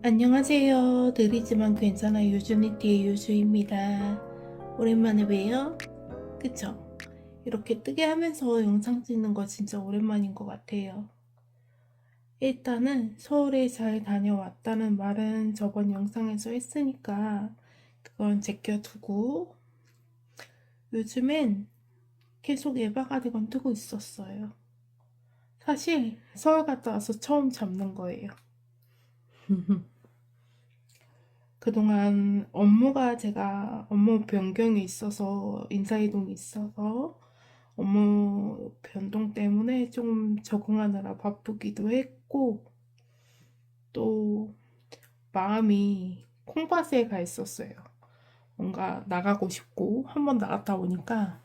안녕하세요. 느리지만 괜찮아 유주니티의 유주입니다. 오랜만에 봬요. 그쵸? 이렇게 뜨게 하면서 영상 찍는 거 진짜 오랜만인 것 같아요. 일단은 서울에 잘 다녀왔다는 말은 저번 영상에서 했으니까 그건 제껴두고, 요즘엔 계속 에바 가디건 뜨고 있었어요. 사실 서울 갔다 와서 처음 잡는 거예요. 그동안 제가 업무 변경이 있어서, 인사이동이 있어서 업무 변동 때문에 좀 적응하느라 바쁘기도 했고, 또 마음이 콩밭에 가 있었어요. 뭔가 나가고 싶고, 한번 나갔다 오니까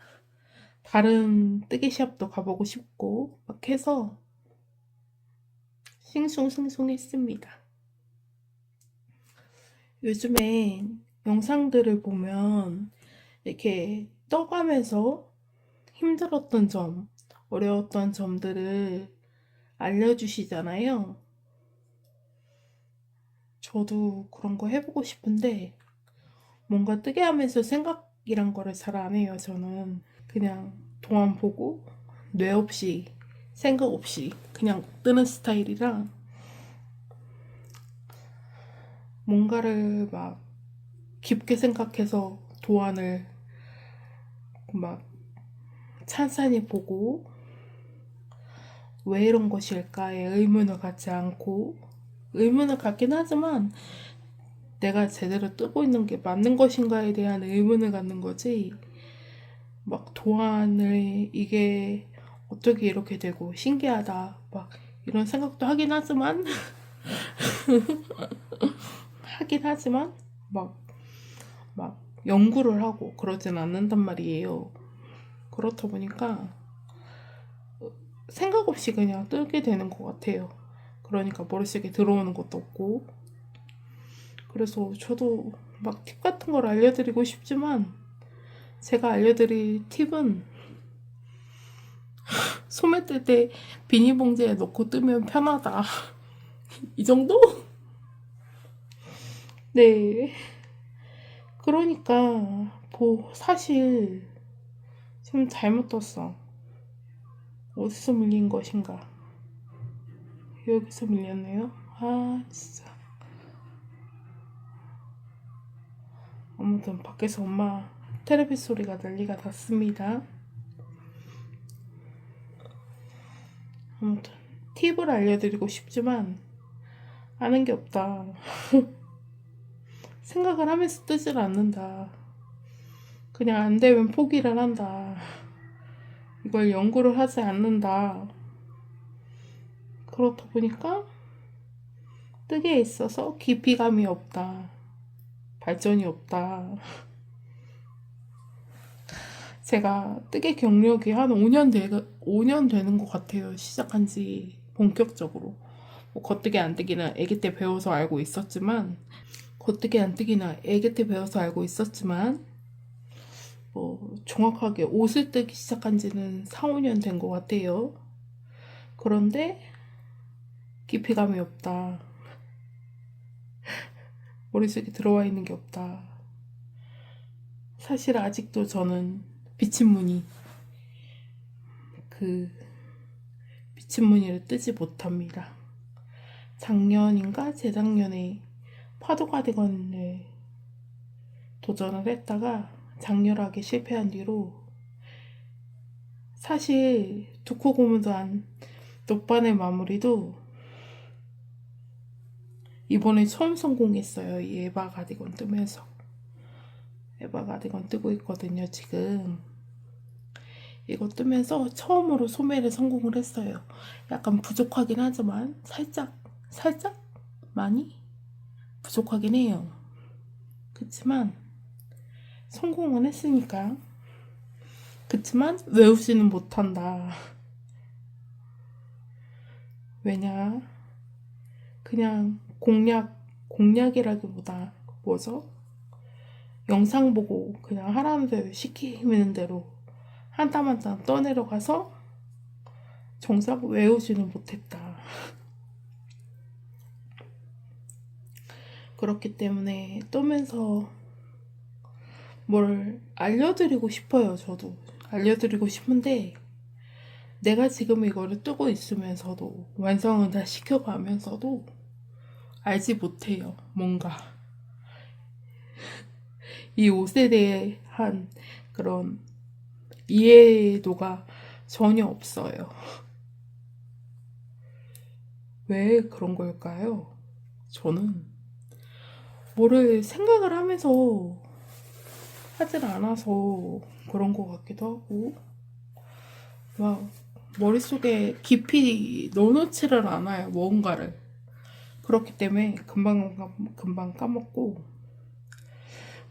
다른 뜨개 시합도 가보고 싶고 막 해서 싱숭생숭했습니다. 요즘에 영상들을 보면 이렇게 떠가면서 힘들었던 점, 어려웠던 점들을 알려주시잖아요. 저도 그런 거 해보고 싶은데 뭔가 뜨게 하면서 생각이란 거를 잘 안 해요, 저는. 그냥 동안 보고 뇌 없이, 생각 없이 그냥 뜨는 스타일이라 뭔가를 막 깊게 생각해서 도안을 막 찬찬히 보고 왜 이런 것일까에 의문을 갖지 않고, 의문을 갖긴 하지만 내가 제대로 뜨고 있는 게 맞는 것인가에 대한 의문을 갖는 거지, 막 도안을 이게 어떻게 이렇게 되고 신기하다 막 이런 생각도 하긴 하지만 하긴 하지만 막, 막 연구를 하고 그러진 않는단 말이에요. 그렇다 보니까 생각 없이 그냥 뜨게 되는 것 같아요. 그러니까 머릿속에 들어오는 것도 없고. 그래서 저도 막 팁 같은 걸 알려드리고 싶지만, 제가 알려드릴 팁은 소매 뜰 때 비닐봉지에 넣고 뜨면 편하다. 이 정도? 네. 그러니까 사실 좀 잘못 떴어. 어디서 밀린 것인가? 여기서 밀렸네요. 아 진짜. 아무튼 밖에서 엄마 테레비 소리가 난리가 났습니다. 아무튼 팁을 알려드리고 싶지만 아는 게 없다. 생각을 하면서 뜨질 않는다. 그냥 안 되면 포기를 한다. 이걸 연구를 하지 않는다. 그렇다 보니까 뜨개에 있어서 깊이감이 없다. 발전이 없다. 제가 뜨개 경력이 한 5년 되는 것 같아요. 시작한 지 본격적으로. 뭐 겉뜨기 안 뜨기는 아기 때 배워서 알고 있었지만, 겉뜨기 안 뜨기는 아기 때 배워서 알고 있었지만, 뭐 정확하게 옷을 뜨기 시작한 지는 4, 5년 된 것 같아요. 그런데 깊이감이 없다. 머릿속에 들어와 있는 게 없다. 사실 아직도 저는 비친 무늬, 그 비친 무늬를 뜨지 못합니다. 작년인가 재작년에 파도 가디건을 도전을 했다가 장렬하게 실패한 뒤로, 사실 두코 고무단 높반의 마무리도 이번에 처음 성공했어요. 이 에바 가디건 뜨면서. 에바 가디건 뜨고 있거든요, 지금. 이거 뜨면서 처음으로 소매를 성공을 했어요. 약간 부족하긴 하지만 살짝 많이 부족하긴 해요. 그치만 성공은 했으니까. 그치만 외우지는 못한다. 왜냐? 그냥 공략이라기보다 뭐죠? 영상 보고 그냥 하라는 대로 시키는 대로 한 땀 한 땀 떠내려가서 정작 외우지는 못했다. 그렇기 때문에 뜨면서 뭘 알려드리고 싶어요. 저도 알려드리고 싶은데 내가 지금 이거를 뜨고 있으면서도 완성을 다 시켜가면서도 알지 못해요. 뭔가 이 옷에 대한 그런 이해도가 전혀 없어요. 왜 그런 걸까요? 저는 뭐를 생각을 하면서 하질 않아서 그런 것 같기도 하고, 막 머릿속에 깊이 넣어놓지를 않아요, 뭔가를. 그렇기 때문에 금방 까먹고,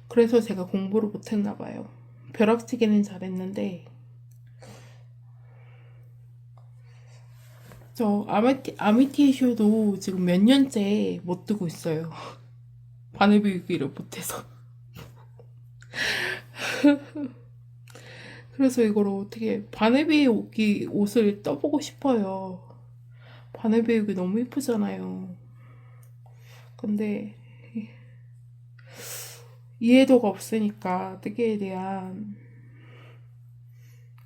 그래서 제가 공부를 못했나 봐요. 벼락치기는 잘했는데, 저 아미티에쇼도 지금 몇 년째 못 뜨고 있어요. 바늘 비우기를 못해서. 그래서 이걸 어떻게 바늘 비우기 옷을 떠보고 싶어요. 바늘 비우기 너무 예쁘잖아요. 근데 이해도가 없으니까 뜨개에 대한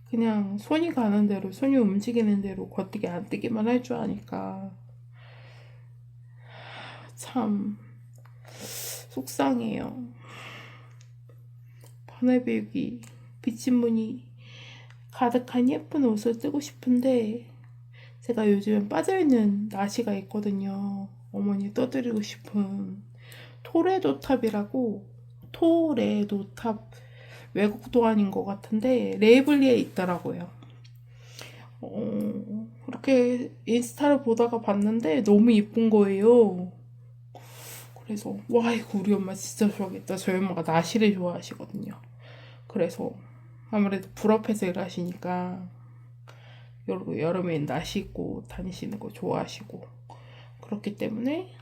그냥 손이 가는 대로 손이 움직이는 대로 겉뜨기 안 뜨기만 할 줄 아니까 참 속상해요. 바늘 비우기 비친 무늬 가득한 예쁜 옷을 뜨고 싶은데 제가 요즘 빠져있는 나시가 있거든요. 어머니 떠드리고 싶은 토레도탑이라고 토레도탑 외국도 아닌 것 같은데 레이블리에 있더라고요. 이렇게 인스타를 보다가 봤는데 너무 이쁜 거예요. 그래서 와 이거 우리 엄마 진짜 좋아하겠다. 저희 엄마가 나시를 좋아하시거든요. 그래서 아무래도 불 앞에서 일하시니까 여름에 나시 입고 다니시는 거 좋아하시고 그렇기 때문에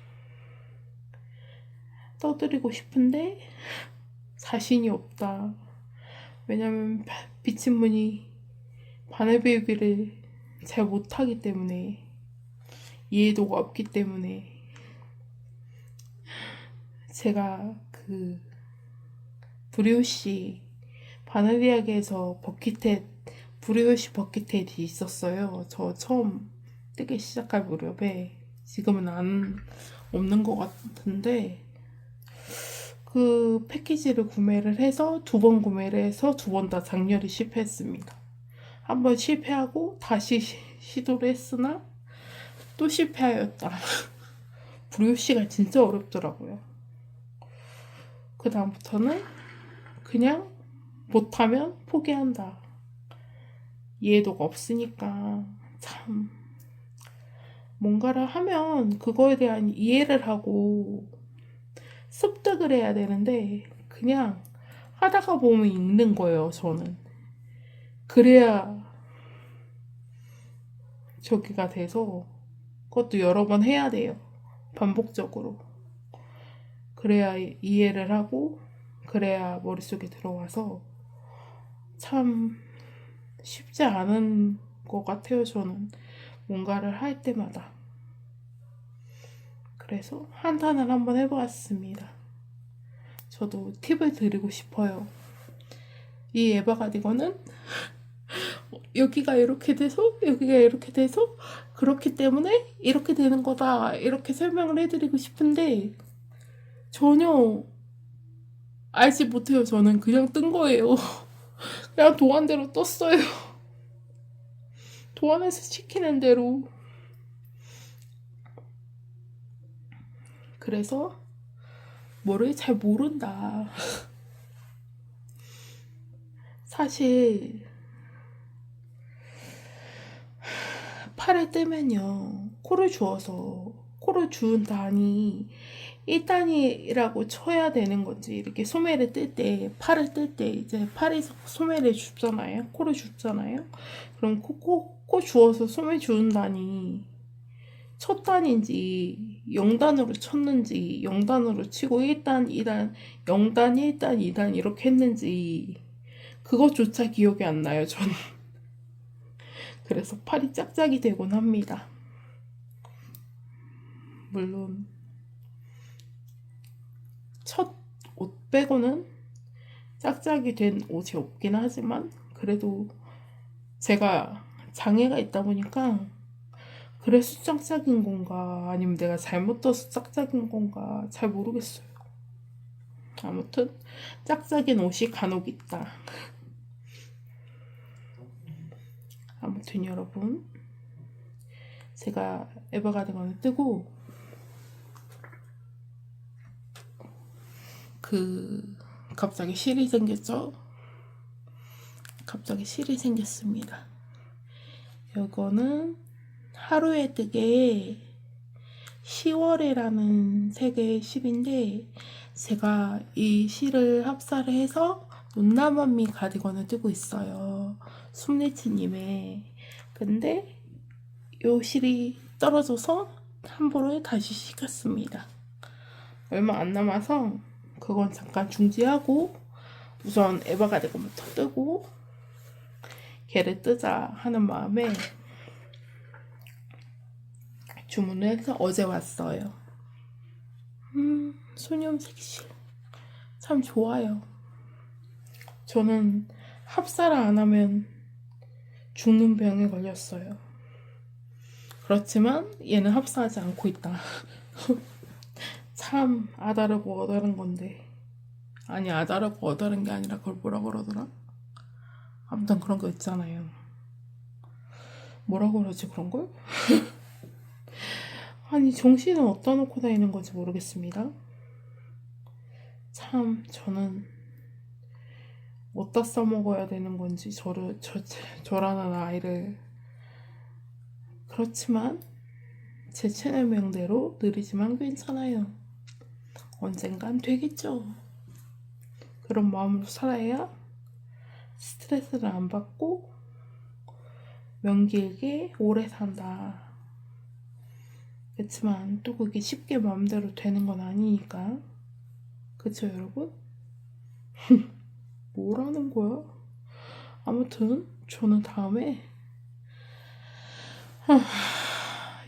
떠드리고 싶은데 자신이 없다. 왜냐면 비친 무늬 바늘 비우기를 잘 못하기 때문에 이해도가 없기 때문에 제가 그 브리오시 바늘 이야기에서 버킷햇 브리오시 버킷햇이 있었어요. 저 처음 뜨기 시작할 무렵에 지금은 안 없는 것 같은데 그 패키지를 구매를 해서 두 번 구매를 해서 두 번 다 장렬히 실패했습니다. 한 번 실패하고 다시 시도를 했으나 또 실패하였다. 브리오시가 진짜 어렵더라고요. 그 다음부터는 그냥 못하면 포기한다. 이해도가 없으니까 참 뭔가를 하면 그거에 대한 이해를 하고 습득을 해야 되는데 그냥 하다가 보면 읽는 거예요, 저는. 그래야 저기가 돼서 그것도 여러 번 해야 돼요. 반복적으로. 그래야 이해를 하고 그래야 머릿속에 들어와서 참 쉽지 않은 것 같아요, 저는. 뭔가를 할 때마다. 그래서 한탄을 한번 해보았습니다. 저도 팁을 드리고 싶어요. 이 에바 가디건은 여기가 이렇게 돼서 여기가 이렇게 돼서 그렇기 때문에 이렇게 되는 거다 이렇게 설명을 해드리고 싶은데 전혀 알지 못해요. 저는 그냥 뜬 거예요. 그냥 도안대로 떴어요. 도안에서 시키는 대로. 그래서 뭐를 잘 모른다. 사실 팔을 뜨면요 코를 주운 단위 1단위라고 쳐야 되는 건지 이렇게 소매를 뜰 때 팔을 뜰 때 이제 팔에서 소매를 줍잖아요. 코를 줍잖아요. 그럼 코 주워서 소매 주운 단위 첫 단인지 0단으로 쳤는지 0단으로 치고 1단 2단 0단 1단 2단 이렇게 했는지 그것조차 기억이 안 나요. 전 그래서 팔이 짝짝이 되곤 합니다. 물론 첫 옷 빼고는 짝짝이 된 옷이 없긴 하지만 그래도 제가 장애가 있다 보니까 그래서 짝짝인 건가 아니면 내가 잘못 떠서 짝짝인 건가 잘 모르겠어요. 아무튼 짝짝인 옷이 간혹 있다. 아무튼 여러분, 제가 에버가든을 뜨고 갑자기 실이 생겼죠? 갑자기 실이 생겼습니다. 이거는 하루에 뜨개 10월이라는 색의 실인데 제가 이 실을 합사를 해서 눈나만미 가디건을 뜨고 있어요. 숨니치님의. 근데 이 실이 떨어져서 함부로 다시 시켰습니다. 얼마 안 남아서 그건 잠깐 중지하고 우선 에바 가디건부터 뜨고 걔를 뜨자 하는 마음에 주문을 해서 어제 왔어요. 소념색실 참 좋아요. 저는 합사를 안 하면 죽는 병에 걸렸어요. 그렇지만 얘는 합사하지 않고 있다. 참 아다르고 어다른 건데. 아니 아다르고 어다른 게 아니라 그걸 뭐라 그러더라? 아무튼 그런 거 있잖아요. 뭐라 그러지 그런 걸? 아니 정신은 어디다 놓고 다니는 건지 모르겠습니다. 참 저는 어디다 써먹어야 되는 건지 저라는 아이를. 그렇지만 제 체내명대로 느리지만 괜찮아요. 언젠간 되겠죠. 그런 마음으로 살아야 스트레스를 안 받고 명길게 오래 산다. 그렇지만 또 그게 쉽게 마음대로 되는 건 아니니까. 그쵸 여러분? 뭐라는 거야? 아무튼 저는 다음에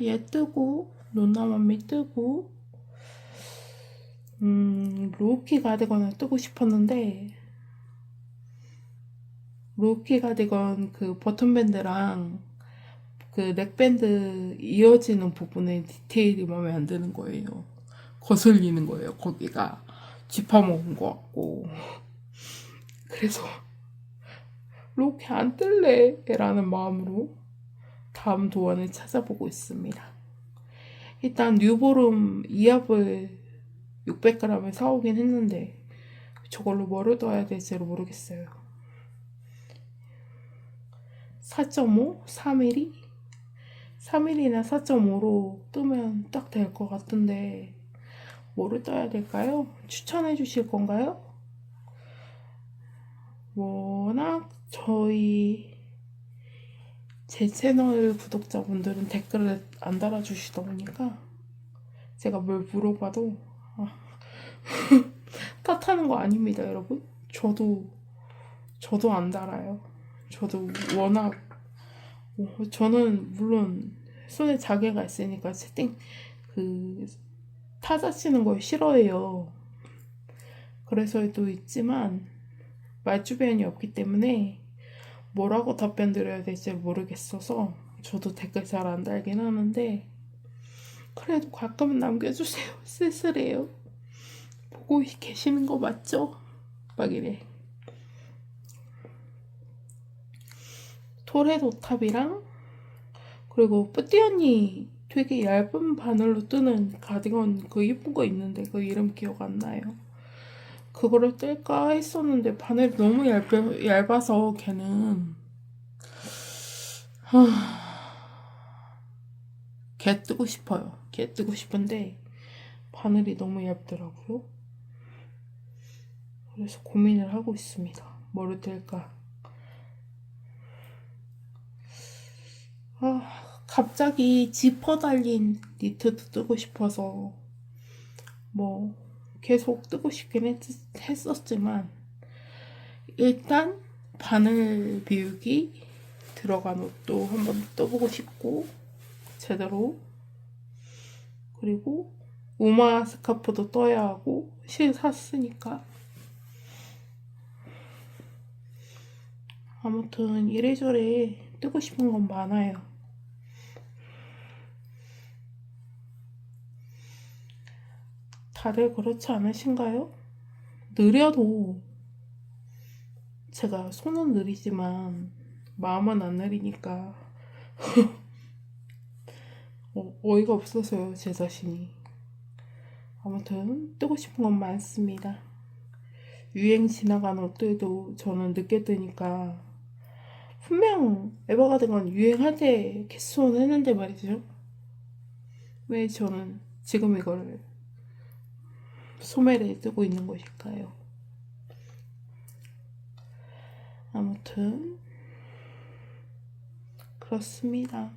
얘 뜨고 눈나만미 뜨고 로우키 가디건을 뜨고 싶었는데 로우키 가디건 그 버튼밴드랑 그 넥밴드 이어지는 부분의 디테일이 마음에 안 드는 거예요. 거슬리는 거예요. 거기가 쥐파먹은 것 같고. 그래서 로우키 안 뜰래 라는 마음으로 다음 도안을 찾아보고 있습니다. 일단 뉴보름 2합을 600g을 사오긴 했는데 저걸로 뭐를 넣어야 될지를 모르겠어요. 4.5? 3mm? 3mm나 4.5로 뜨면 딱 될 것 같은데 뭐를 떠야 될까요? 추천해 주실 건가요? 워낙 제 채널 구독자분들은 댓글을 안 달아주시다 보니까 제가 뭘 물어봐도 탓하는 거 아닙니다 여러분. 저도 안 달아요. 저도 워낙 저는 물론 손에 자개가 있으니까 채팅 타자 치는 걸 싫어해요. 그래서도 있지만 말주변이 없기 때문에 뭐라고 답변 드려야 될지 모르겠어서 저도 댓글 잘 안 달긴 하는데 그래도 가끔은 남겨주세요. 쓸쓸해요. 보고 계시는 거 맞죠? 막 이래. 토레도탑이랑 그리고 뿌띠 언니 되게 얇은 바늘로 뜨는 가디건 그 예쁜 거 있는데 그 이름 기억 안 나요. 그거를 뜰까 했었는데 바늘이 너무 얇아서 걔는 걔 뜨고 싶어요. 걔 뜨고 싶은데 바늘이 너무 얇더라고요. 그래서 고민을 하고 있습니다. 뭐를 뜰까? 갑자기 지퍼 달린 니트도 뜨고 싶어서 뭐 계속 뜨고 싶긴 했었지만 일단 바늘 비우기 들어간 옷도 한번 떠보고 싶고 제대로. 그리고 우마 스카프도 떠야 하고 실 샀으니까. 아무튼 이래저래 뜨고 싶은 건 많아요. 다들 그렇지 않으신가요? 느려도 제가 손은 느리지만 마음은 안 느리니까 어이가 없어서요, 제 자신이. 아무튼 뜨고 싶은 건 많습니다. 유행 지나간 옷들도 저는 늦게 뜨니까 분명 에버가든건 유행할 때 개수는 했는데 말이죠. 왜 저는 지금 이걸 소매를 뜨고 있는 것일까요? 아무튼 그렇습니다.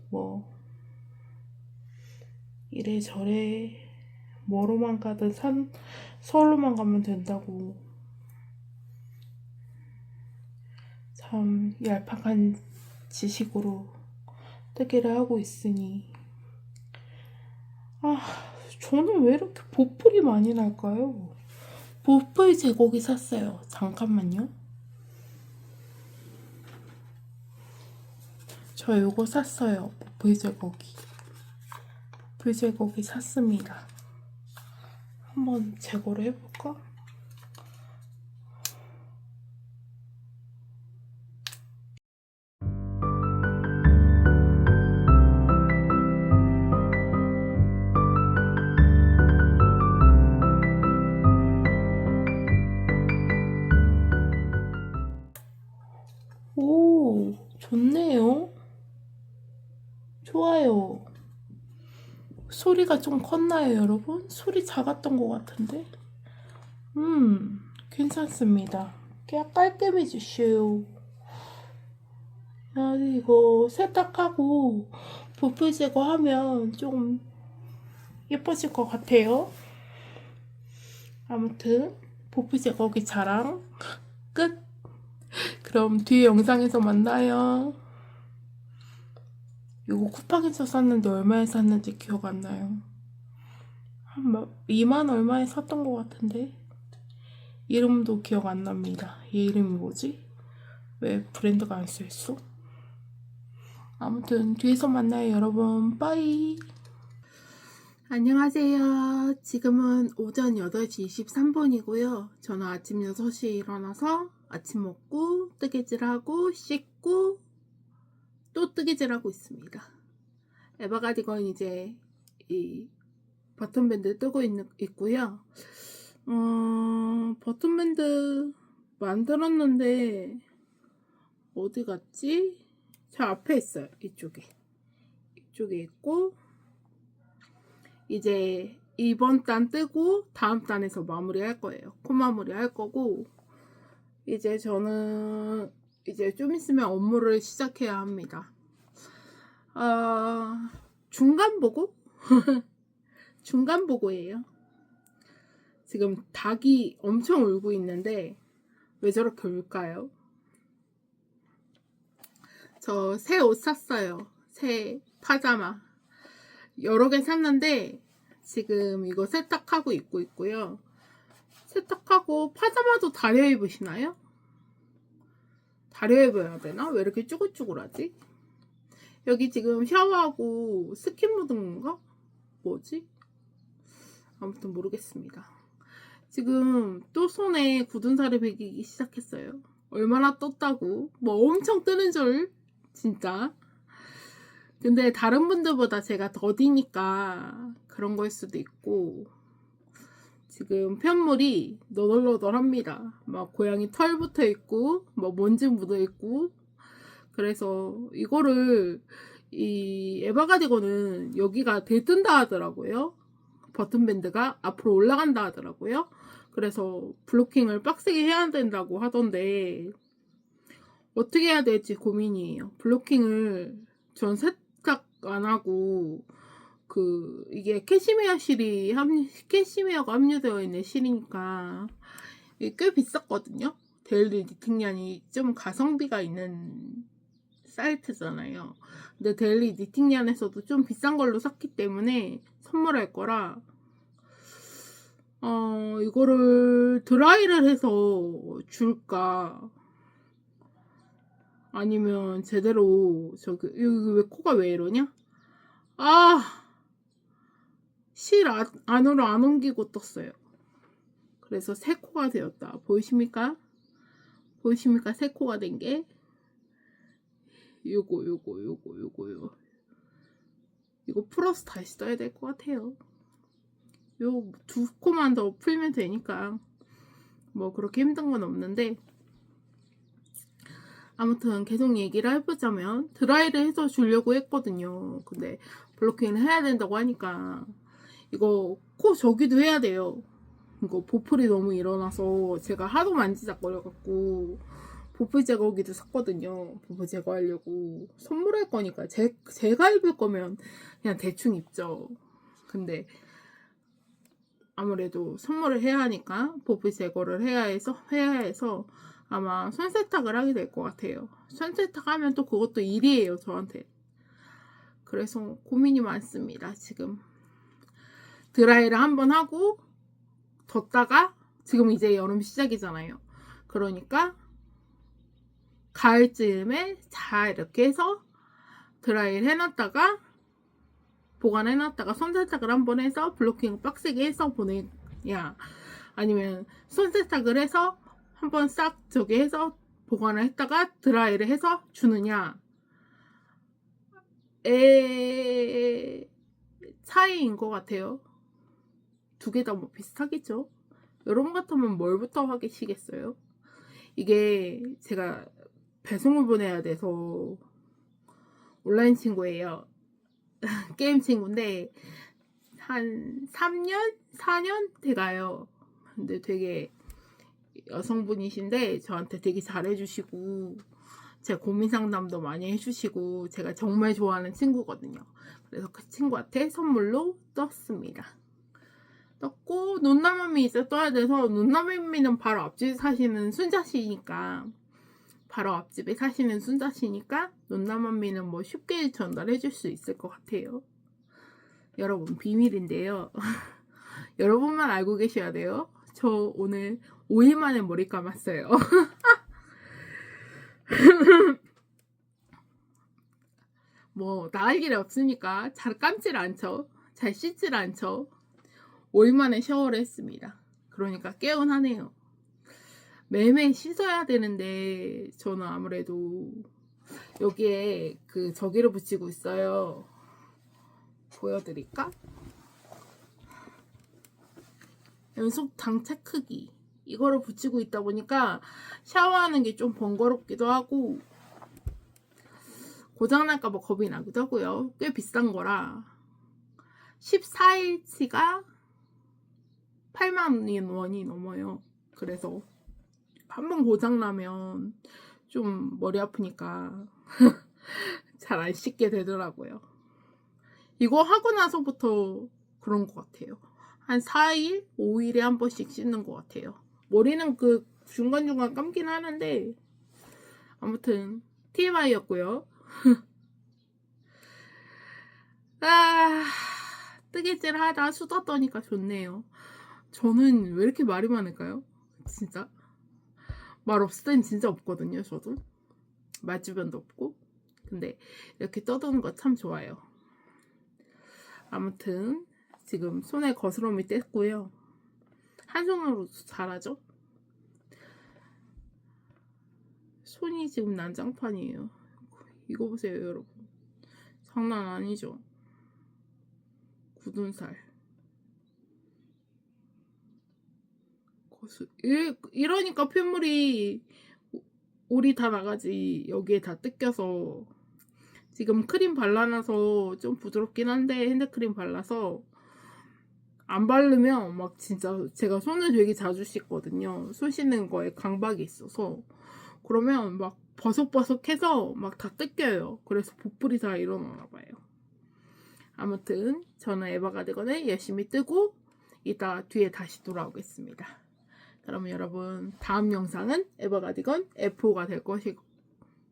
뭐 이래저래 뭐로만 가든 서울로만 가면 된다고 참 얄팍한 지식으로 뜨기를 하고 있으니 저는 왜 이렇게 보풀이 많이 날까요? 보풀 제거기 샀어요. 잠깐만요. 저 이거 샀어요. 보풀 제거기. 보풀 제거기 샀습니다. 한번 제거를 해볼까? 오, 좋네요. 좋아요. 소리가 좀 컸나요, 여러분? 소리 작았던 것 같은데? 괜찮습니다. 그냥 깔끔해지슈. 이거 세탁하고 부풀 제거하면 좀 예뻐질 것 같아요. 아무튼 부풀 제거기 자랑 끝. 그럼 뒤에 영상에서 만나요. 이거 쿠팡에서 샀는데 얼마에 샀는지 기억 안 나요. 한 2만 얼마에 샀던 것 같은데 이름도 기억 안 납니다. 얘 이름이 뭐지? 왜 브랜드가 안 써있어? 아무튼 뒤에서 만나요, 여러분. 빠이. 안녕하세요. 지금은 오전 8시 23분이고요. 저는 아침 6시에 일어나서 아침 먹고 뜨개질하고 씻고 또 뜨개질하고 있습니다. 에버가디건 이제 이 버튼밴드 뜨고 있고요. 버튼밴드 만들었는데 어디 갔지? 저 앞에 있어요. 이쪽에 있고 이제 이번 단 뜨고 다음 단에서 마무리 할 거예요. 코 마무리 할 거고 이제 저는 이제 좀 있으면 업무를 시작해야 합니다. 중간 보고? 중간 보고예요. 지금 닭이 엄청 울고 있는데 왜 저렇게 울까요? 저 새 옷 샀어요. 새 파자마 여러 개 샀는데 지금 이거 세탁하고 입고 있고요. 세탁하고 파자마도 다려 입으시나요? 다려 입어야 되나? 왜 이렇게 쭈글쭈글하지? 여기 지금 샤워하고 스킨 묻은 건가? 뭐지? 아무튼 모르겠습니다. 지금 또 손에 굳은 살이 배기기 시작했어요. 얼마나 떴다고? 뭐 엄청 뜨는 줄 진짜. 근데 다른 분들보다 제가 더디니까 그런 거일 수도 있고 지금 편물이 너덜너덜합니다. 막 고양이 털 붙어 있고 뭐 먼지 묻어 있고 그래서 이거를 이 에버가디건은 여기가 들뜬다 하더라고요. 버튼밴드가 앞으로 올라간다 하더라고요. 그래서 블로킹을 빡세게 해야 된다고 하던데 어떻게 해야 될지 고민이에요. 블로킹을 전 세탁 안 하고 이게 캐시미어가 함유되어 있는 실이니까 이게 꽤 비쌌거든요. 데일리 니팅란이 좀 가성비가 있는 사이트잖아요. 근데 데일리 니팅란에서도 좀 비싼 걸로 샀기 때문에 선물할 거라 이거를 드라이를 해서 줄까 아니면 제대로 저기 여기 왜 코가 왜 이러냐? 아, 실 안으로 안 옮기고 떴어요. 그래서 새 코가 되었다. 보이십니까? 보이십니까? 새 코가 된 게 요거 이거 풀어서 다시 써야 될 것 같아요. 요 두 코만 더 풀면 되니까 뭐 그렇게 힘든 건 없는데, 아무튼 계속 얘기를 해보자면 드라이를 해서 주려고 했거든요. 근데 블로킹을 해야 된다고 하니까 이거 코 저기도 해야 돼요. 이거 보풀이 너무 일어나서 제가 하도 만지작거려갖고 보풀 제거기도 샀거든요. 보풀 제거하려고. 선물할 거니까 제가 입을 거면 그냥 대충 입죠. 근데 아무래도 선물을 해야 하니까 보풀 제거를 해야 해서 아마 손 세탁을 하게 될 것 같아요. 손 세탁하면 또 그것도 일이에요, 저한테. 그래서 고민이 많습니다, 지금. 드라이를 한번 하고 뒀다가 지금 이제 여름 시작이잖아요. 그러니까 가을쯤에 잘 이렇게 해서 드라이를 해놨다가 보관해놨다가 손세탁을 한번 해서 블로킹 빡세게 해서 보내냐, 아니면 손세탁을 해서 한번 싹 저기 해서 보관을 했다가 드라이를 해서 주느냐 의 차이인 것 같아요. 두 개 다 뭐 비슷하겠죠. 여러분 같으면 뭘부터 하시겠어요? 이게 제가 배송을 보내야 돼서 온라인 친구예요. 게임 친구인데 한 3년? 4년 돼가요. 근데 되게 여성분이신데 저한테 되게 잘해주시고 제 고민 상담도 많이 해주시고 제가 정말 좋아하는 친구거든요. 그래서 그 친구한테 선물로 떴습니다. 떴고 논나무미 이제 떠야 돼서, 논나무미는 바로 앞집에 사시는 순자씨니까 논나무미는 뭐 쉽게 전달해 줄 수 있을 것 같아요. 여러분 비밀인데요. 여러분만 알고 계셔야 돼요. 저 오늘 5일 만에 머리 감았어요. 뭐 나을 일이 없으니까 잘 감질 않죠. 잘 씻질 않죠. 5일 만에 샤워를 했습니다. 그러니까 개운하네요. 매일매일 씻어야 되는데 저는 아무래도 여기에 그 저기를 붙이고 있어요. 보여드릴까? 연속 장착 크기 이거를 붙이고 있다 보니까 샤워하는 게 좀 번거롭기도 하고 고장날까봐 겁이 나기도 하고요. 꽤 비싼 거라 14일치가 8만 원이 넘어요. 그래서 한번 고장나면 좀 머리 아프니까 잘 안 씻게 되더라고요. 이거 하고 나서부터 그런 것 같아요. 한 4일, 5일에 한 번씩 씻는 것 같아요. 머리는 그 중간중간 감긴 하는데 아무튼 TMI였고요. 아, 뜨개질 하다 수다 떠니까 좋네요. 저는 왜 이렇게 말이 많을까요? 진짜 말 없을 땐 진짜 없거든요. 저도 말 주변도 없고. 근데 이렇게 떠드는 거 참 좋아요. 아무튼 지금 손에 거스름이 뗐고요. 한 손으로 잘하죠? 손이 지금 난장판이에요. 이거 보세요, 여러분. 장난 아니죠? 굳은 살. 이러니까 핏물이 올이 다 나가지. 여기에 다 뜯겨서. 지금 크림 발라놔서 좀 부드럽긴 한데 핸드크림 발라서 안 바르면 막 진짜 제가 손을 되게 자주 씻거든요. 손 씻는 거에 강박이 있어서. 그러면 막 버석버석해서 막 다 뜯겨요. 그래서 보풀이 다 일어나나 봐요. 아무튼 저는 에바가디건을 열심히 뜨고 이따 뒤에 다시 돌아오겠습니다. 그러면 여러분 다음 영상은 에바가디건 F5가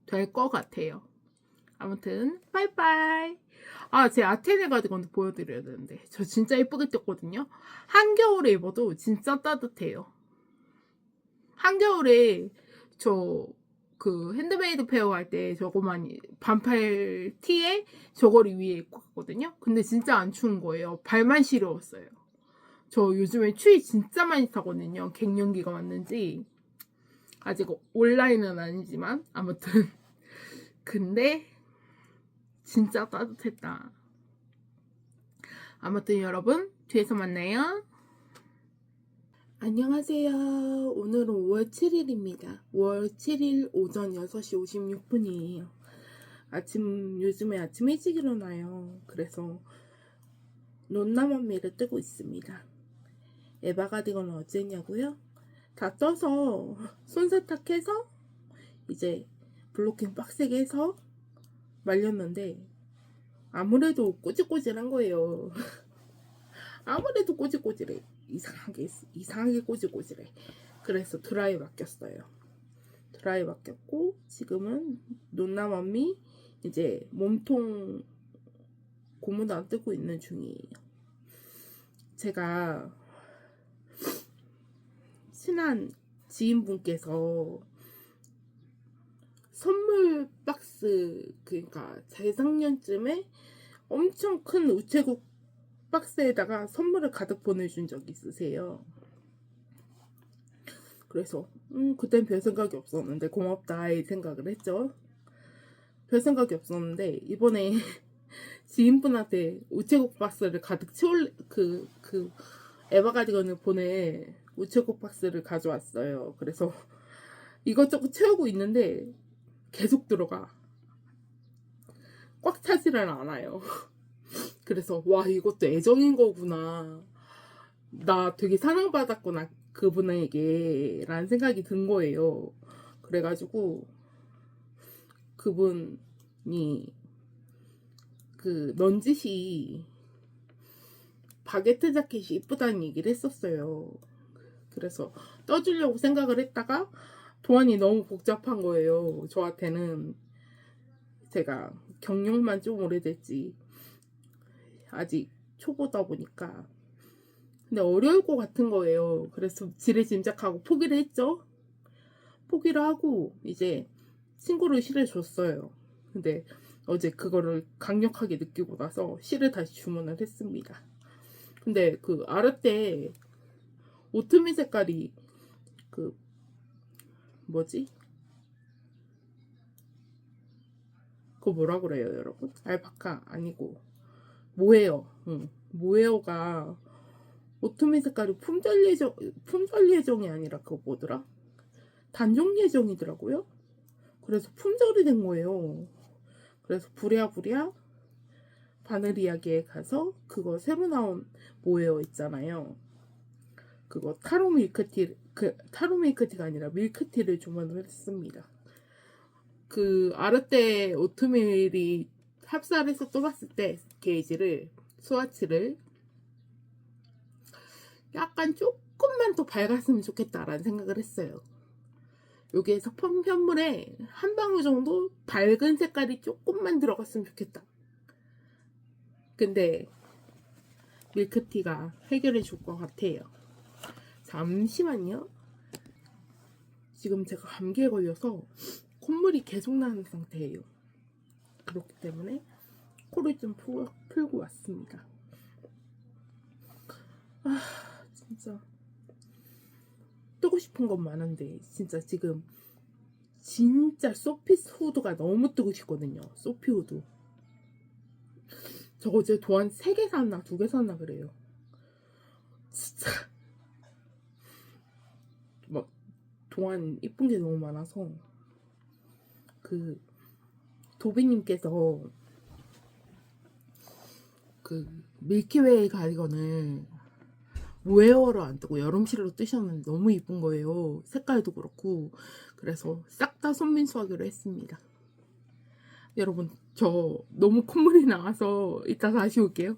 될 것 같아요. 아무튼 빠이빠이. 아, 제 아테네 가디건도 보여드려야 되는데. 저 진짜 예쁘게 떴거든요. 한겨울에 입어도 진짜 따뜻해요. 한겨울에 저 그 핸드메이드 페어 할 때 저거만 반팔 티에 저거를 위에 입고 갔거든요. 근데 진짜 안 추운 거예요. 발만 시려웠어요. 저 요즘에 추위 진짜 많이 타거든요. 갱년기가 왔는지. 아직 온라인은 아니지만 아무튼 근데 진짜 따뜻했다. 아무튼 여러분 뒤에서 만나요. 안녕하세요. 오늘은 5월 7일입니다. 5월 7일 오전 6시 56분이에요. 요즘에 아침 일찍 일어나요. 그래서 논나먼미를 뜨고 있습니다. 에바 가디건은 어째 했냐고요? 다 떠서 손세탁해서 이제 블로킹 빡세게 해서 말렸는데 아무래도 꼬질꼬질한 거예요. 아무래도 꼬질꼬질해. 이상하게 꼬질꼬질해. 그래서 드라이 맡겼어요. 드라이 맡겼고 지금은 논나먼미 이제 몸통 고무도 안 뜨고 있는 중이에요. 제가 친한 지인분께서 선물 박스, 그러니까 재작년쯤에 엄청 큰 우체국 박스에다가 선물을 가득 보내준 적이 있으세요. 그래서 그땐 별 생각이 없었는데 고맙다 이 생각을 했죠. 별 생각이 없었는데 이번에 지인분한테 우체국 박스를 가득 채울 그 에바 가디건을 보내 우체국 박스를 가져왔어요. 그래서 이것저것 채우고 있는데 계속 들어가. 꽉 차지를 않아요. 그래서 와 이것도 애정인 거구나. 나 되게 사랑받았구나 그분에게 라는 생각이 든 거예요. 그래가지고 그분이 그 넌지시 바게트 자켓이 이쁘다는 얘기를 했었어요. 그래서 떠주려고 생각을 했다가 도안이 너무 복잡한 거예요. 저한테는. 제가 경력만 좀 오래됐지 아직 초보다 보니까. 근데 어려울 것 같은 거예요. 그래서 지레짐작하고 포기를 했죠. 포기를 하고 이제 친구를 실어줬어요. 근데 어제 그거를 강력하게 느끼고 나서 실을 다시 주문을 했습니다. 근데 그 아랫대 오트밀 색깔이 그 뭐지? 그거 뭐라 그래요 여러분? 알파카 아니고 모헤어. 모헤어가 오트밀 색깔이 품절 예정이 아니라 그거 뭐더라? 단종 예정이더라고요. 그래서 품절이 된 거예요. 그래서 부랴부랴 바늘 이야기에 가서 그거 새로 나온 모헤어 있잖아요. 그거 타로 밀크티, 타로 밀크티가 아니라 밀크티를 주문을 했습니다. 그 아르떼 오트밀이 합사해서 떠봤을 때 게이지를 스와치를 약간 조금만 더 밝았으면 좋겠다라는 생각을 했어요. 여기에서 편물에 한 방울 정도 밝은 색깔이 조금만 들어갔으면 좋겠다. 근데 밀크티가 해결해 줄 것 같아요. 잠시만요. 지금 제가 감기에 걸려서 콧물이 계속 나는 상태예요. 그렇기 때문에 코를 좀 풀고 왔습니다. 아 진짜 뜨고 싶은 건 많은데 진짜 지금 진짜 소피 후드가 너무 뜨고 싶거든요. 소피 후드. 저거 제 도안 3개 샀나 2개 샀나 그래요. 진짜 막 도안 이쁜 게 너무 많아서. 그 도비님께서 그 밀키웨이 가디건을 모헤어로 안 뜨고 여름실로 뜨셨는데 너무 이쁜 거예요. 색깔도 그렇고. 그래서 싹 다 손민수하기로 했습니다. 여러분 저 너무 콧물이 나와서 이따 다시 올게요.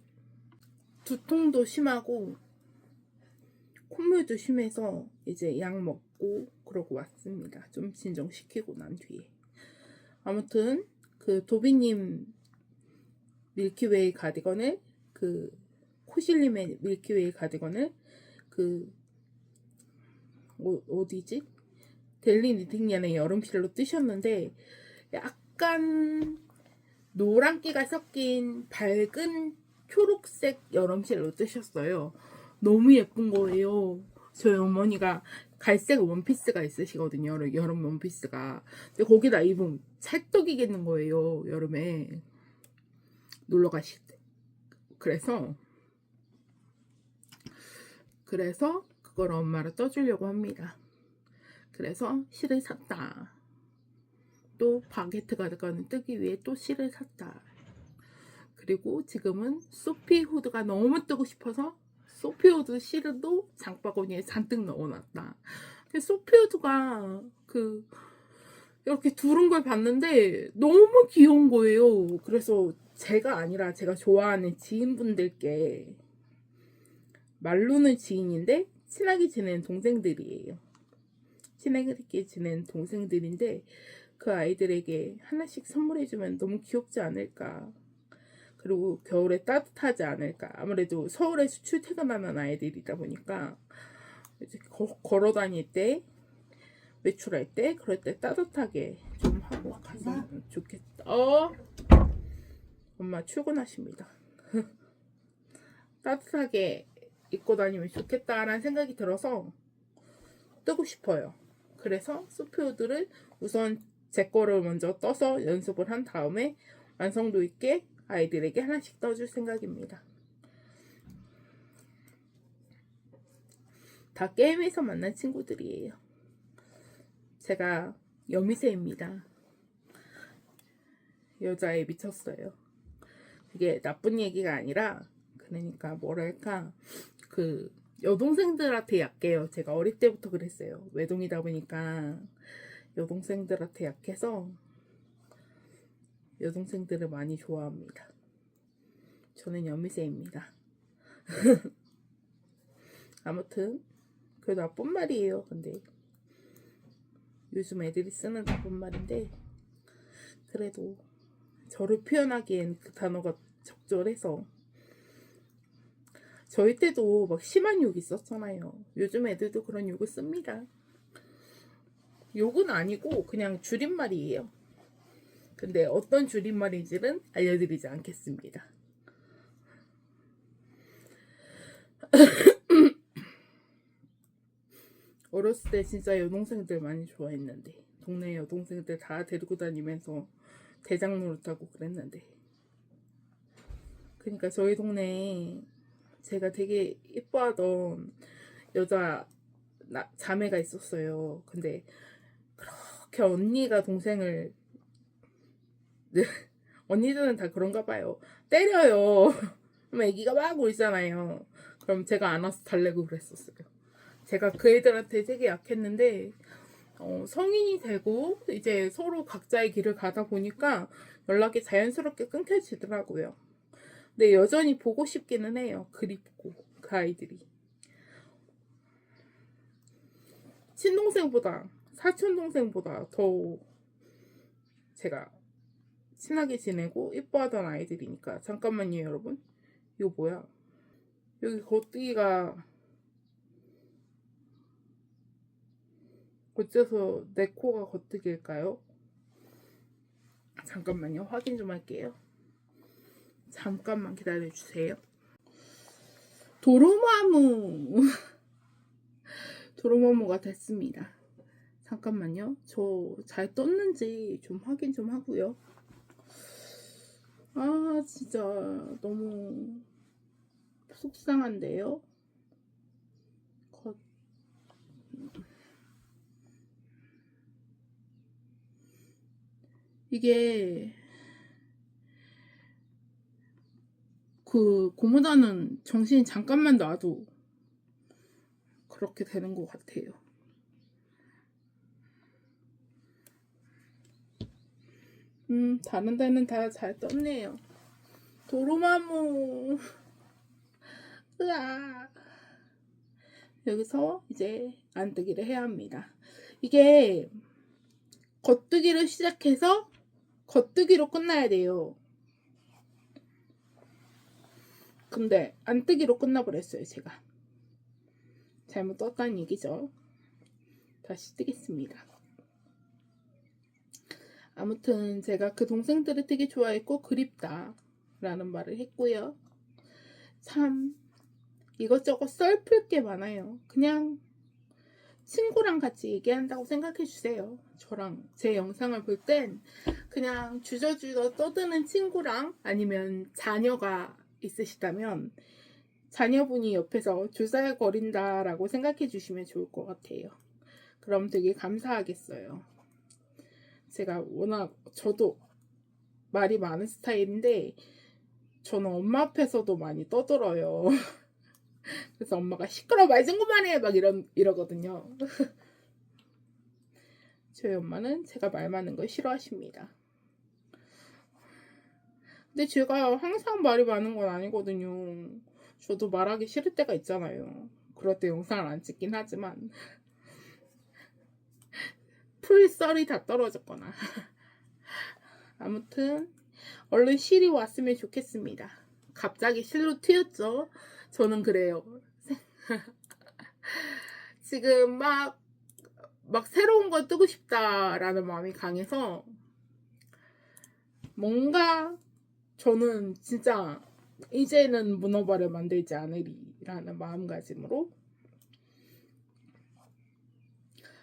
두통도 심하고 콧물도 심해서 이제 약 먹고 그러고 왔습니다. 좀 진정시키고 난 뒤에. 아무튼 그 도비님 밀키웨이 가디건을 그 코실림의 밀키웨이 가디건을 그 어디지? 데일리 니팅년의 여름실로 뜨셨는데 약간 노란기가 섞인 밝은 초록색 여름실로 뜨셨어요. 너무 예쁜 거예요. 저희 어머니가 갈색 원피스가 있으시거든요. 여름 원피스가. 근데 거기다 입으면 찰떡이겠는 거예요. 여름에 놀러 가실 때. 그래서 그걸 엄마를 떠주려고 합니다. 그래서 실을 샀다. 또 바게트 가디건을 뜨기 위해 또 실을 샀다. 그리고 지금은 소피 후드가 너무 뜨고 싶어서 소피 후드 실을 또 장바구니에 잔뜩 넣어놨다. 근데 소피 후드가 이렇게 두른 걸 봤는데 너무 귀여운 거예요. 그래서 제가 아니라 제가 좋아하는 지인분들께 말로는 지인인데 친하게 지내는 동생들이에요. 친하게 지내는 동생들인데 그 아이들에게 하나씩 선물해주면 너무 귀엽지 않을까. 그리고 겨울에 따뜻하지 않을까. 아무래도 서울에서 출퇴근하는 아이들이다 보니까 이제 걸어 다닐 때, 외출할 때, 그럴 때 따뜻하게 좀 하고 가면 좋겠다. 엄마 출근하십니다. 따뜻하게 입고 다니면 좋겠다라는 생각이 들어서 뜨고 싶어요. 그래서 소피우드를 우선 제 거를 먼저 떠서 연습을 한 다음에 완성도 있게 아이들에게 하나씩 떠줄 생각입니다. 다 게임에서 만난 친구들이에요. 제가 여미새입니다. 여자에 미쳤어요. 그게 나쁜 얘기가 아니라 그러니까 뭐랄까 여동생들한테 약해요. 제가 어릴 때부터 그랬어요. 외동이다 보니까 여동생들한테 약해서 여동생들을 많이 좋아합니다. 저는 여미새입니다. 아무튼 그 나쁜 말이에요. 근데 요즘 애들이 쓰는 나쁜 말인데 그래도 저를 표현하기엔 그 단어가 적절해서 저희 때도 막 심한 욕 있었잖아요. 요즘 애들도 그런 욕을 씁니다. 욕은 아니고 그냥 줄임말이에요. 근데 어떤 줄임말인지는 알려드리지 않겠습니다. 어렸을 때 진짜 여동생들 많이 좋아했는데 동네 여동생들 다 데리고 다니면서 대장 노릇하고 그랬는데 그러니까 저희 동네에 제가 되게 예뻐하던 여자 자매가 있었어요. 근데 그렇게 언니가 동생을 언니들은 다 그런가 봐요. 때려요. 그럼 애기가 막 울잖아요. 그럼 제가 안아서 달래고 그랬었어요. 제가 그 애들한테 되게 약했는데 성인이 되고 이제 서로 각자의 길을 가다 보니까 연락이 자연스럽게 끊겨지더라고요. 근데 여전히 보고 싶기는 해요. 그립고 그 아이들이. 친동생보다 사촌동생보다 더 제가 친하게 지내고 이뻐하던 아이들이니까. 잠깐만요 여러분. 이거 뭐야? 여기 겉뜨기가 어째서 내 코가 겉뜨기일까요? 잠깐만요. 확인 좀 할게요. 잠깐만 기다려주세요. 도로마무 도로마무가 됐습니다. 잠깐만요. 저 잘 떴는지 좀 확인 좀 하고요. 아 진짜 너무 속상한데요. 이게 고무단은 정신이 잠깐만 놔도 그렇게 되는 것 같아요. 다른 데는 다 잘 떴네요. 도로마무 으아 여기서 이제 안뜨기를 해야 합니다. 이게 겉뜨기를 시작해서 겉뜨기로 끝나야 돼요. 근데 안 뜨기로 끝나버렸어요. 제가 잘못 떴다는 얘기죠. 다시 뜨겠습니다. 아무튼 제가 그 동생들을 되게 좋아했고 그립다 라는 말을 했고요. 참 이것저것 썰풀 게 많아요. 그냥 친구랑 같이 얘기한다고 생각해 주세요. 저랑 제 영상을 볼 땐 그냥 주저주저 떠드는 친구랑, 아니면 자녀가 있으시다면 자녀분이 옆에서 조잘거린다라고 생각해 주시면 좋을 것 같아요. 그럼 되게 감사하겠어요. 제가 워낙 저도 말이 많은 스타일인데 저는 엄마 앞에서도 많이 떠들어요. 그래서 엄마가 시끄러워 말 좀 그만해 막 이러거든요. 저희 엄마는 제가 말 많은 걸 싫어하십니다. 근데 제가 항상 말이 많은 건 아니거든요. 저도 말하기 싫을 때가 있잖아요. 그럴 때 영상을 안 찍긴 하지만 풀썰이 다 떨어졌거나. 아무튼 얼른 실이 왔으면 좋겠습니다. 갑자기 실로 튀었죠. 저는 그래요. 지금 막 새로운 걸 뜨고 싶다라는 마음이 강해서 뭔가 저는 진짜 이제는 문어발을 만들지 않으리라는 마음가짐으로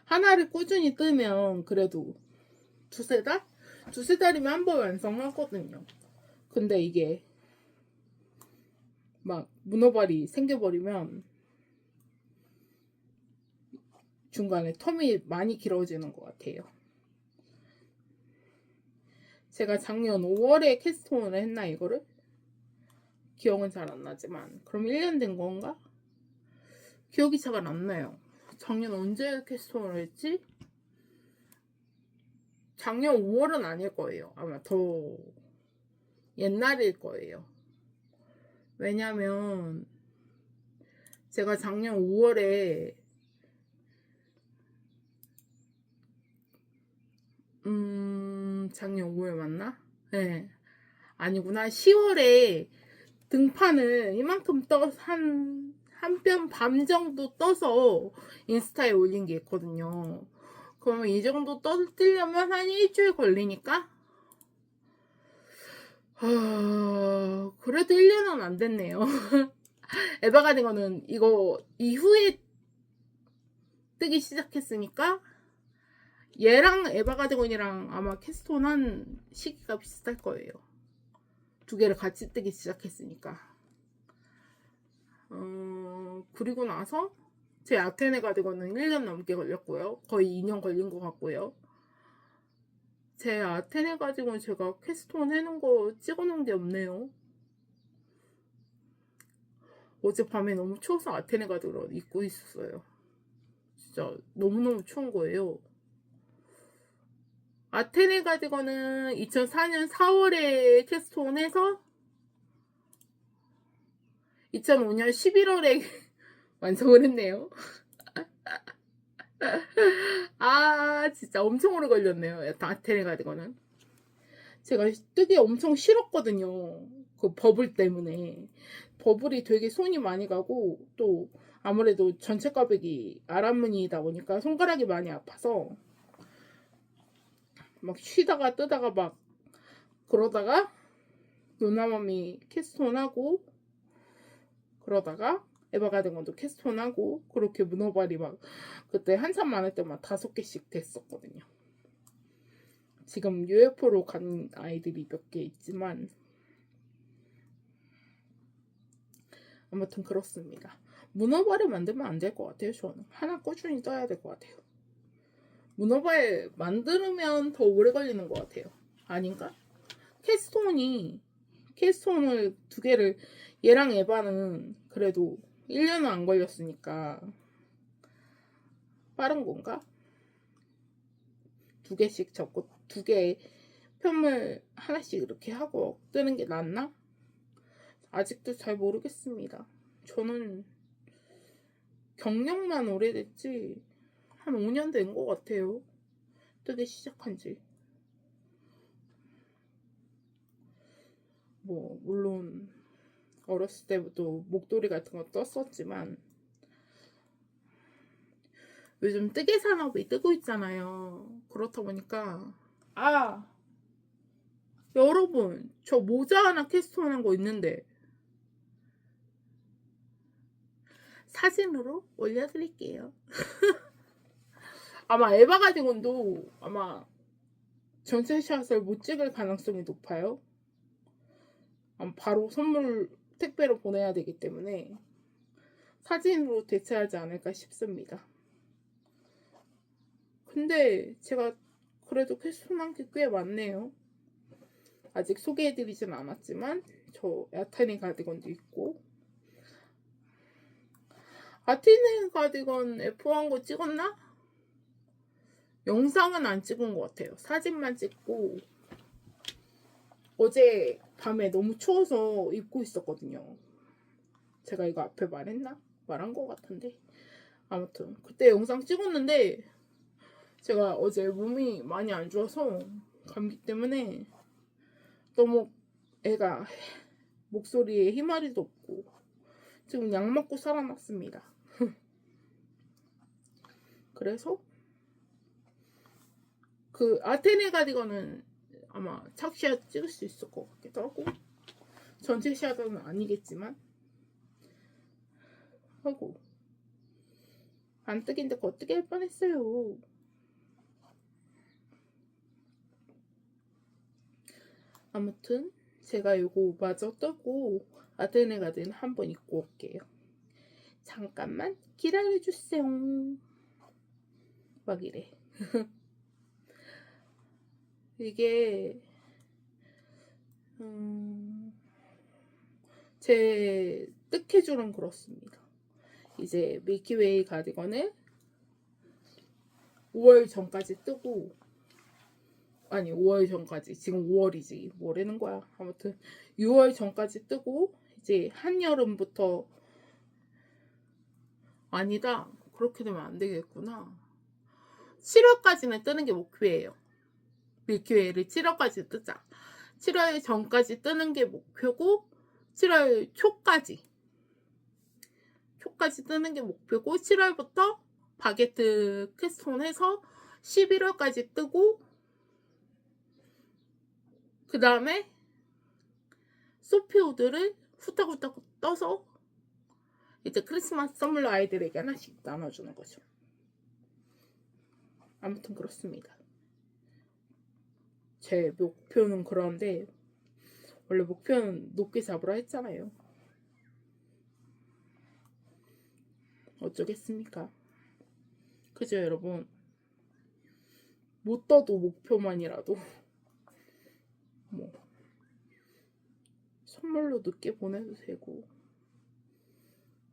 하나를 꾸준히 뜨면 그래도 두세 달? 두세 달이면 한 번 완성하거든요. 근데 이게 막 문어발이 생겨버리면 중간에 텀이 많이 길어지는 것 같아요. 제가 작년 5월에 캐스톤을 했나 이거를? 기억은 잘 안 나지만 그럼 1년 된 건가? 기억이 잘 안 나요. 작년 언제 캐스톤을 했지? 작년 5월은 아닐 거예요. 아마 더 옛날일 거예요. 왜냐면 제가 작년 5월에 작년 5월 맞나? 네. 아니구나. 10월에 등판을 이만큼 한 뼘 반 정도 떠서 인스타에 올린 게 있거든요. 그러면 이 정도 뜨려면 한 일주일 걸리니까? 그래도 1년은 안 됐네요. 에바가딩어는 이거 이후에 뜨기 시작했으니까 얘랑 에바가딩원이랑 아마 캐스톤 한 시기가 비슷할 거예요. 두 개를 같이 뜨기 시작했으니까. 그리고 나서 제 아테네 가디건은 1년 넘게 걸렸고요. 거의 2년 걸린 것 같고요. 제 아테네 가디건 제가 캐스톤 해놓은 거 찍어놓은 게 없네요. 어젯밤에 너무 추워서 아테네 가디건 입고 있었어요. 진짜 너무너무 추운 거예요. 아테네 가디건은 2004년 4월에 캐스톤 해서 2005년 11월에 완성을 했네요. 아 진짜 엄청 오래 걸렸네요. 아테네 가디건은 제가 뜨기 엄청 싫었거든요. 그 버블 때문에. 버블이 되게 손이 많이 가고 또 아무래도 전체 가백이 아랍무늬다 보니까 손가락이 많이 아파서 막 쉬다가 뜨다가 막 그러다가 노나맘이 캐스톤하고 그러다가 에바가든건도 캐스톤하고 그렇게 문어발이 막 그때 한참 많을 때 막 5개씩 됐었거든요. 지금 UFO로 간 아이들이 몇 개 있지만 아무튼 그렇습니다. 문어발을 만들면 안 될 것 같아요. 저는 하나 꾸준히 떠야 될 것 같아요. 문어발 만들면 더 오래 걸리는 것 같아요. 아닌가? 캐스톤을 두 개를 얘랑 에바는 그래도 1년은 안 걸렸으니까 빠른 건가? 두 개씩 접고 두 개의 편물 하나씩 이렇게 하고 뜨는 게 낫나? 아직도 잘 모르겠습니다. 저는 경력만 오래됐지 한 5년 된 것 같아요. 뜨기 시작한 지. 뭐 물론 어렸을 때부터 목도리 같은 거 떴었지만 요즘 뜨개 산업이 뜨고 있잖아요. 그렇다 보니까 여러분 저 모자 하나 캐스팅하는 거 있는데 사진으로 올려드릴게요. 아마 에바 가디건도 아마 전체샷을 못 찍을 가능성이 높아요. 바로 선물 택배로 보내야 되기 때문에 사진으로 대체하지 않을까 싶습니다. 근데 제가 그래도 캐스팅한 게 꽤 많네요. 아직 소개해드리진 않았지만 저 아테네 가디건도 있고. 아테네 가디건 F1 거 찍었나? 영상은 안 찍은 것 같아요. 사진만 찍고 어제 밤에 너무 추워서 입고 있었거든요. 제가 이거 앞에 말했나? 말한 것 같은데 아무튼 그때 영상 찍었는데 제가 어제 몸이 많이 안 좋아서 감기 때문에 너무 애가 목소리에 힘아리도 없고 지금 약 먹고 살아났습니다. 그래서 그 아테네 가디건은 아마 착샷 찍을 수 있을 것 같기도 하고 전체 샷은 아니겠지만 하고 안 뜨긴데 겉뜨기 할 뻔했어요. 아무튼 제가 요거 마저 뜨고 아테네 가디건 한번 입고 올게요. 잠깐만 기다려주세요. 막 이래. 이게 제 뜻해줄은 그렇습니다. 이제 밀키웨이 가디건을 5월 전까지 뜨고 아니 5월 전까지 지금 5월이지 뭐라는 거야. 아무튼 6월 전까지 뜨고 이제 한여름부터 아니다 그렇게 되면 안 되겠구나. 7월까지는 뜨는 게 목표예요. 밀키웨이를 7월까지 뜨자. 7월 전까지 뜨는 게 목표고 7월 초까지 뜨는 게 목표고 7월부터 바게트 캐스톤 해서 11월까지 뜨고 그 다음에 소피우드를 후딱후딱 떠서 이제 크리스마스 선물로 아이들에게 하나씩 나눠주는 거죠. 아무튼 그렇습니다. 제 목표는 그런데 원래 목표는 높게 잡으라 했잖아요. 어쩌겠습니까? 그죠 여러분? 못 떠도 목표만이라도 뭐 선물로 늦게 보내도 되고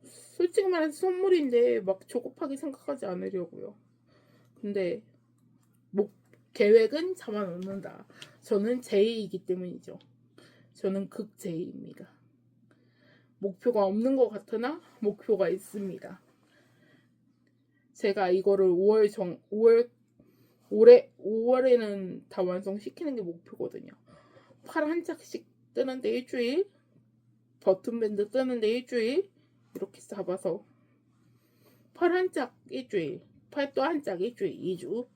솔직히 말해서 선물인데 막 조급하게 생각하지 않으려고요. 근데 계획은 잡아놓는다. 저는 J이기 때문이죠. 저는 극 J입니다. 목표가 없는 것 같으나 목표가 있습니다. 제가 이거를 5월에는 다 완성시키는 게 목표거든요. 팔 한 짝씩 뜨는데 일주일, 버튼밴드 뜨는데 일주일 이렇게 잡아서 팔 한 짝 일주일, 팔 또 한 짝 일주일 2주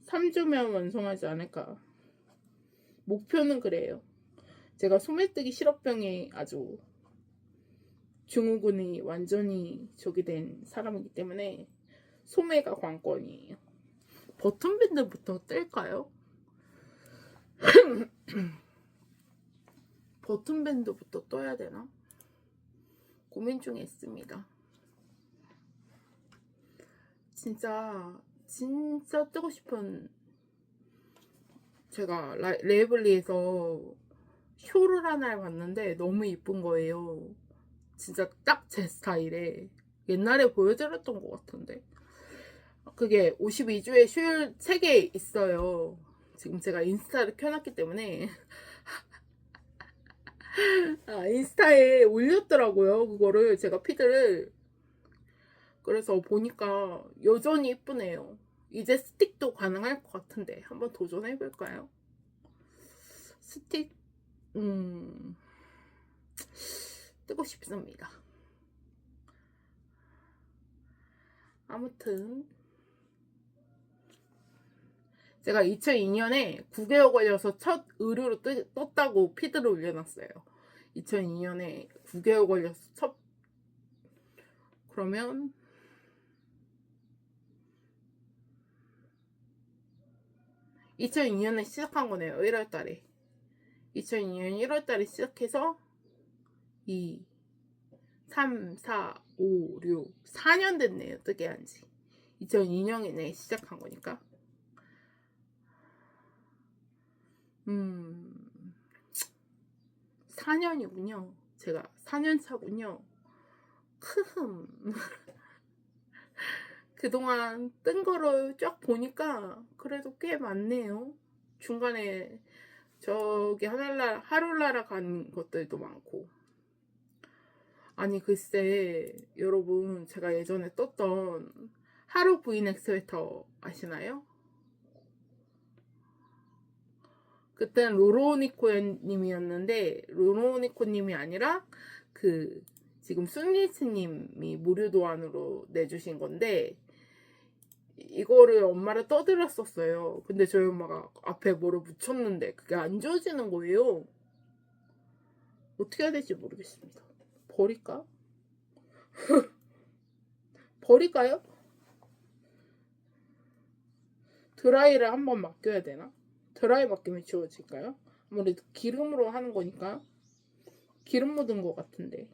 3주면 완성하지 않을까. 목표는 그래요. 제가 소매뜨기 실업병에 아주 증후군이 완전히 저기 된 사람이기 때문에 소매가 관건이에요. 버튼밴드부터 뗄까요? 버튼밴드부터 떠야 되나? 고민 중에 있습니다. 진짜 뜨고 싶은 제가 레이블리에서 쇼를 하나를 봤는데 너무 이쁜 거예요. 진짜 딱 제 스타일에 옛날에 보여드렸던 것 같은데 그게 52주에 쇼 3개 있어요. 지금 제가 인스타를 켜놨기 때문에 인스타에 올렸더라고요. 그거를 제가 피드를 그래서 보니까 여전히 이쁘네요. 이제 스틱도 가능할 것 같은데 한번 도전해볼까요? 스틱 뜨고 싶습니다. 아무튼 제가 2002년에 9개월 걸려서 첫 의료로 떴다고 피드를 올려놨어요. 2002년에 9개월 걸려서 그러면 2002년에 시작한 거네요. 1월달에 2002년 1월달에 시작해서 2, 3, 4, 5, 6, 4년 됐네요. 뜨게 한지 2002년에 시작한 거니까 4년이군요. 제가 4년 차군요. 크흠. 그동안 뜬 거를 쫙 보니까 그래도 꽤 많네요. 중간에 저기 하룰나라 간 것들도 많고. 아니 글쎄 여러분, 제가 예전에 떴던 하루 브이넥 스웨터 아시나요? 그땐 로로니코 님이었는데 로로니코 님이 아니라 그 지금 순리스 님이 무료 도안으로 내주신 건데, 이거를 엄마를 떠들었었어요. 근데 저희 엄마가 앞에 뭐를 묻혔는데 그게 안 지워지는 거예요. 어떻게 해야 될지 모르겠습니다. 버릴까? 버릴까요? 드라이를 한번 맡겨야 되나? 드라이 맡기면 지워질까요? 아무래도 기름으로 하는 거니까 기름 묻은 것 같은데.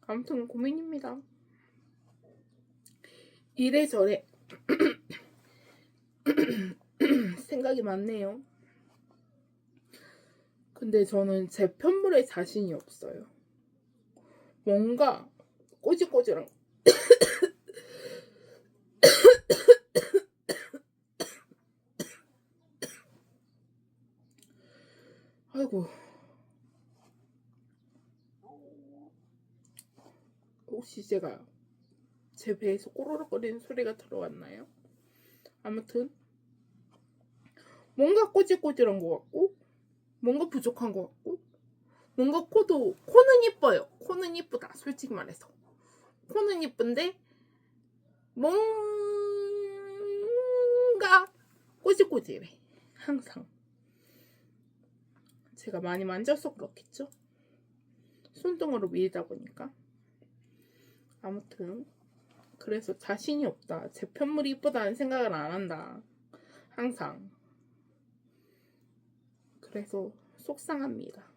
아무튼 고민입니다. 이래저래 생각이 많네요. 근데 저는 제 편물에 자신이 없어요. 뭔가 꼬질꼬질한 아이고, 혹시 제가 제 배에서 꼬르륵거리는 소리가 들어왔나요? 아무튼 뭔가 꼬질꼬질한 것 같고 뭔가 부족한 것 같고, 뭔가 코는 이뻐요. 코는 이쁘다. 솔직히 말해서 코는 이쁜데 뭔가 꼬질꼬질해. 항상 제가 많이 만져서 그렇겠죠. 손등으로 밀다 보니까. 아무튼 그래서 자신이 없다. 제 편물이 이쁘다는 생각을 안 한다. 항상. 그래서 속상합니다.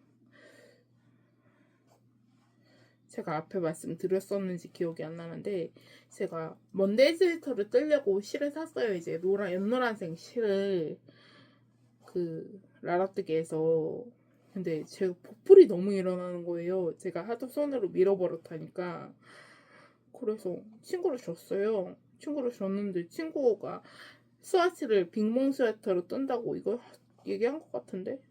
제가 앞에 말씀드렸었는지 기억이 안 나는데, 제가 먼데이 스웨터를 뜨려고 실을 샀어요. 이제 연노란색 실을 그 라라뜨기에서. 근데 제가 보풀이 너무 일어나는 거예요. 제가 하도 손으로 밀어버렸다니까. 그래서 친구를 줬어요. 친구를 줬는데 친구가 스와치를 빅몽 스웨터로 뜬다고 이거 얘기한 것 같은데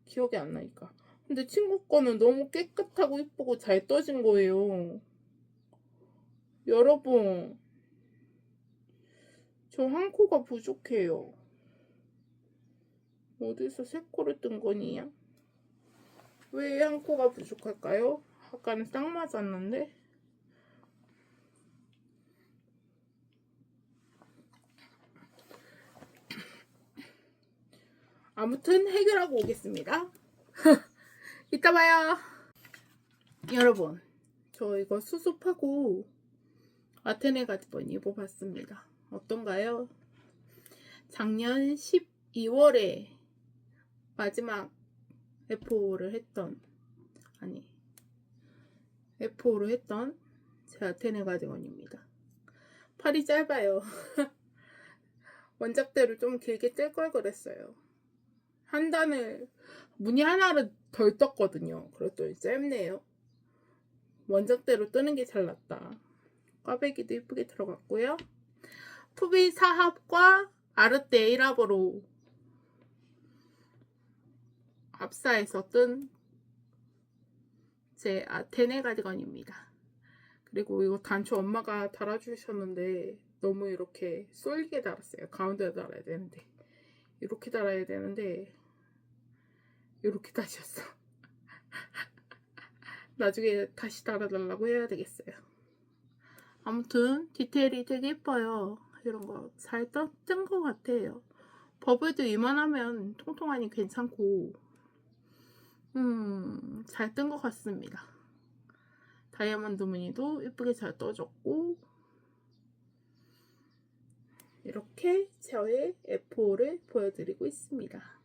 기억이 안 나니까. 근데 친구 거는 너무 깨끗하고 이쁘고 잘 떠진 거예요. 여러분, 저 한 코가 부족해요. 어디서 세 코를 뜬 거니야? 왜 한 코가 부족할까요? 아까는 딱 맞았는데. 아무튼 해결하고 오겠습니다. 이따 봐요. 여러분, 저 이거 수습하고 아테네 가디건 입어봤습니다. 어떤가요? 작년 12월에 마지막 F5를 했던, 아니 F5로 했던 제 아테네 가디건입니다. 팔이 짧아요. 원작대로 좀 길게 뜰 걸 그랬어요. 한 단을, 무늬 하나를 덜 떴거든요. 그랬더니 짧네요. 원작대로 뜨는 게 잘 낫다. 꽈배기도 이쁘게 들어갔고요. 푸비 사합과 아르떼 1합으로 합사해서 뜬 제 아테네 가디건입니다. 그리고 이거 단추 엄마가 달아주셨는데 너무 이렇게 쏠리게 달았어요. 가운데 달아야 되는데, 이렇게 달아야 되는데 이렇게 다셨어. 나중에 다시 달아달라고 해야 되겠어요. 아무튼 디테일이 되게 예뻐요. 이런 거 잘 뜬 것 같아요. 버블도 이만하면 통통하니 괜찮고 잘 뜬 것 같습니다. 다이아몬드 무늬도 예쁘게 잘 떠졌고 이렇게 저의 F5를 보여드리고 있습니다.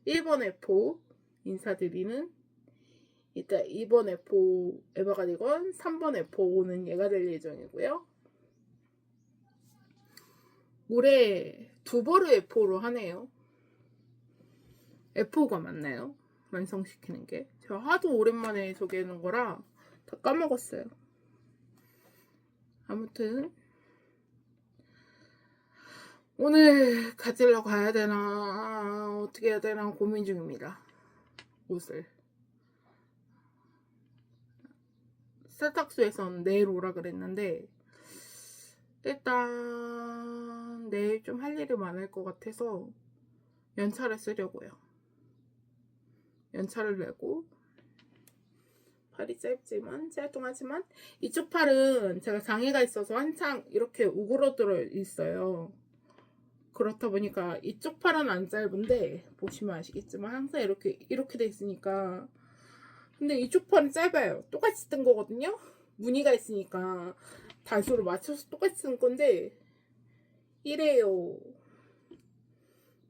1번 F5 인사드리는 이따 2번 F5 에버가디건, 3번 F5는 얘가 될 예정이고요. 올해 두 벌을 F5로 하네요. F5가 맞나요? 완성시키는 게. 제가 하도 오랜만에 저기 하는 거라 다 까먹었어요. 아무튼 오늘 가지러 가야 되나 어떻게 해야 되나 고민 중입니다. 옷을. 세탁소에선 내일 오라 그랬는데 일단 내일 좀 할 일이 많을 것 같아서 연차를 쓰려고요. 연차를 내고 팔이 짧지만 짤뚱하지만 이쪽 팔은 제가 장애가 있어서 한창 이렇게 우그러들어 있어요. 그렇다 보니까 이쪽 팔은 안 짧은데 보시면 아시겠지만 항상 이렇게 돼 있으니까 근데 이쪽 팔은 짧아요. 똑같이 뜬 거거든요. 무늬가 있으니까 단수를 맞춰서 똑같이 쓴 건데 이래요.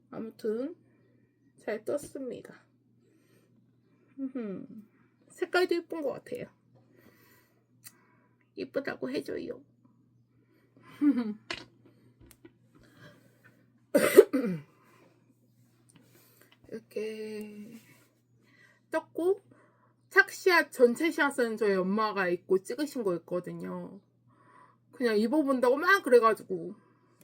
아무튼 잘 떴습니다. 색깔도 예쁜 것 같아요. 예쁘다고 해줘요. 이렇게 떴고 착샷 전체 샷은 저희 엄마가 입고 찍으신 거 있거든요. 그냥 입어본다고 막 그래가지고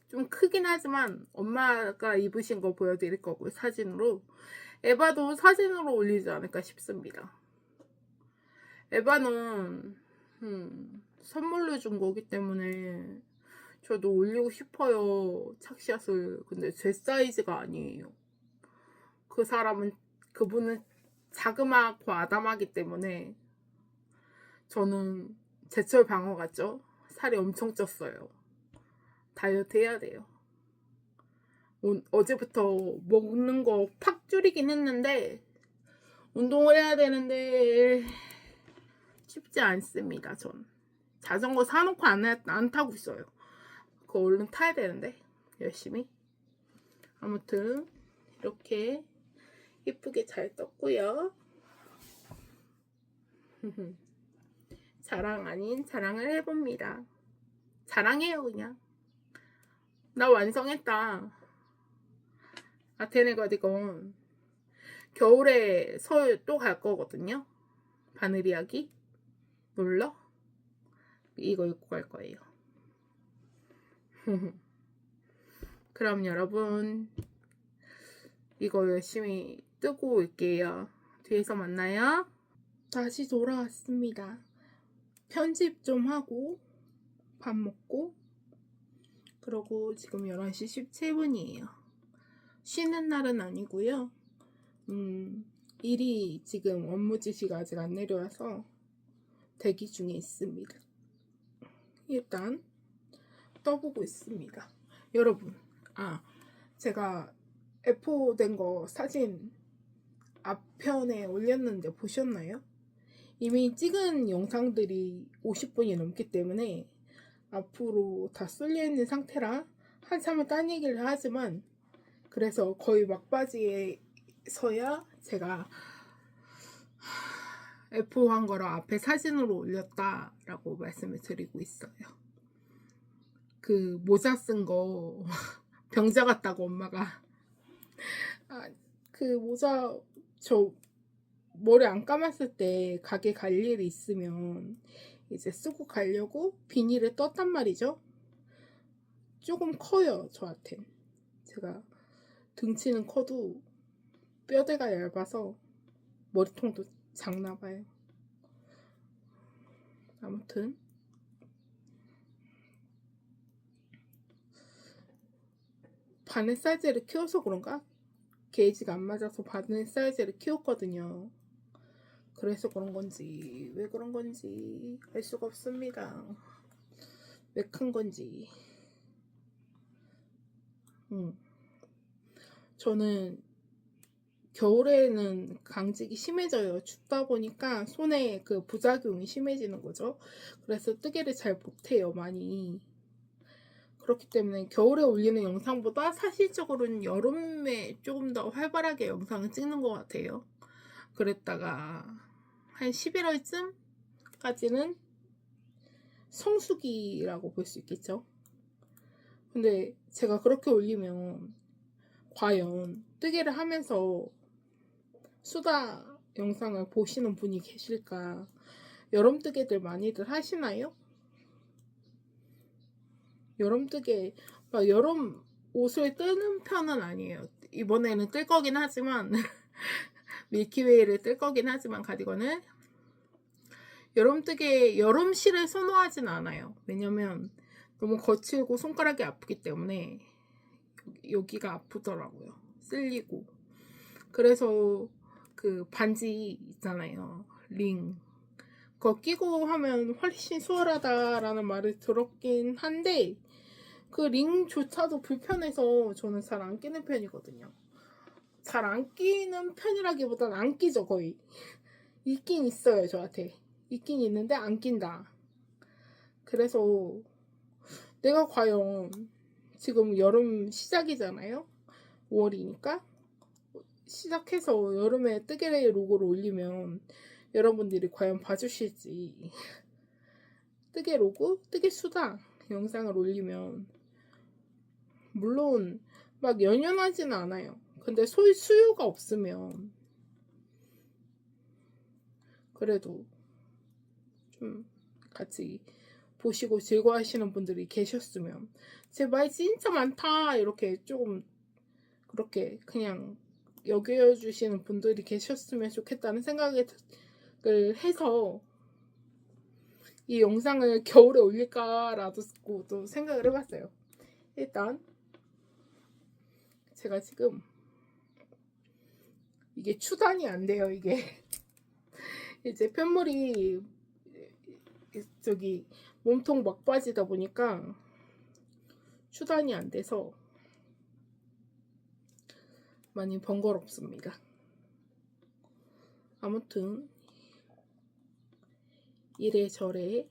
좀 크긴 하지만 엄마가 입으신 거 보여드릴 거고요. 사진으로. 에바도 사진으로 올리지 않을까 싶습니다. 에바는 선물로 준 거기 때문에 저도 올리고 싶어요. 착샷을. 근데 제 사이즈가 아니에요. 그분은 자그맣고 아담하기 때문에 저는 제철 방어 같죠? 살이 엄청 쪘어요. 다이어트 해야 돼요. 어제부터 먹는 거 팍 줄이긴 했는데 운동을 해야 되는데 쉽지 않습니다. 전 자전거 사놓고 안 타고 있어요. 그거 얼른 타야 되는데 열심히. 아무튼 이렇게 예쁘게 잘 떴고요. 자랑 아닌 자랑을 해봅니다. 자랑해요 그냥. 나 완성했다. 아테네 가디건. 겨울에 서울 또 갈 거거든요. 바늘 이야기. 놀러? 이거 입고 갈 거예요. 그럼 여러분 이거 열심히 뜨고 올게요. 뒤에서 만나요. 다시 돌아왔습니다. 편집 좀 하고 밥 먹고 그러고 지금 11시 17분이에요. 쉬는 날은 아니고요. 일이 지금 업무 지시가 아직 안 내려와서 대기 중에 있습니다. 일단 떠보고 있습니다. 여러분, 제가 F5 된 거 사진 앞편에 올렸는데 보셨나요? 이미 찍은 영상들이 50분이 넘기 때문에 앞으로 다 쏠려있는 상태라 한참을 딴 얘기를 하지만 그래서 거의 막바지에서야 제가 F5 한 거라 앞에 사진으로 올렸다라고 말씀을 드리고 있어요. 그 모자 쓴 거 병자 같다고 엄마가 그 모자 저 머리 안 감았을 때 가게 갈 일이 있으면 이제 쓰고 가려고 비닐을 떴단 말이죠. 조금 커요 저한텐. 제가 등치는 커도 뼈대가 얇아서 머리통도 작나봐요. 아무튼 바늘 사이즈를 키워서 그런가? 게이지가 안 맞아서 바늘 사이즈를 키웠거든요. 그래서 그런 건지 왜 그런 건지 알 수가 없습니다. 왜 큰 건지. 저는 겨울에는 강직이 심해져요. 춥다 보니까 손에 그 부작용이 심해지는 거죠. 그래서 뜨개를 잘 못해요, 많이. 그렇기 때문에 겨울에 올리는 영상보다 사실적으로는 여름에 조금 더 활발하게 영상을 찍는 것 같아요. 그랬다가 한 11월쯤까지는 성수기라고 볼 수 있겠죠. 근데 제가 그렇게 올리면 과연 뜨개를 하면서 수다 영상을 보시는 분이 계실까? 여름 뜨개들 많이들 하시나요? 여름 뜨개, 여름 옷을 뜨는 편은 아니에요. 이번에는 뜰 거긴 하지만 밀키웨이를 뜰 거긴 하지만 가디건을 여름 뜨개, 여름 실을 선호하진 않아요. 왜냐면 너무 거칠고 손가락이 아프기 때문에 여기가 아프더라고요. 쓸리고. 그래서 그 반지 있잖아요. 링. 그거 끼고 하면 훨씬 수월하다라는 말을 들었긴 한데 그 링조차도 불편해서 저는 잘 안 끼는 편이거든요. 잘 안 끼는 편이라기보단 안 끼죠, 거의. 있긴 있어요, 저한테. 있긴 있는데 안 낀다. 그래서 내가 과연 지금 여름 시작이잖아요. 5월이니까 시작해서 여름에 뜨개 로고를 올리면 여러분들이 과연 봐주실지. 뜨개 로고, 뜨개 수다 영상을 올리면 물론 막 연연하지는 않아요. 근데 수요가 없으면 그래도 좀 같이 보시고 즐거워하시는 분들이 계셨으면 제 말 진짜 많다 이렇게 조금 그렇게 그냥 여겨주시는 분들이 계셨으면 좋겠다는 생각을 해서 이 영상을 겨울에 올릴까라도 또 생각을 해봤어요. 일단 제가 지금 이게 추단이 안 돼요. 이게 이제 편물이 저기 몸통 막바지다 보니까 추단이 안 돼서 많이 번거롭습니다. 아무튼 이래저래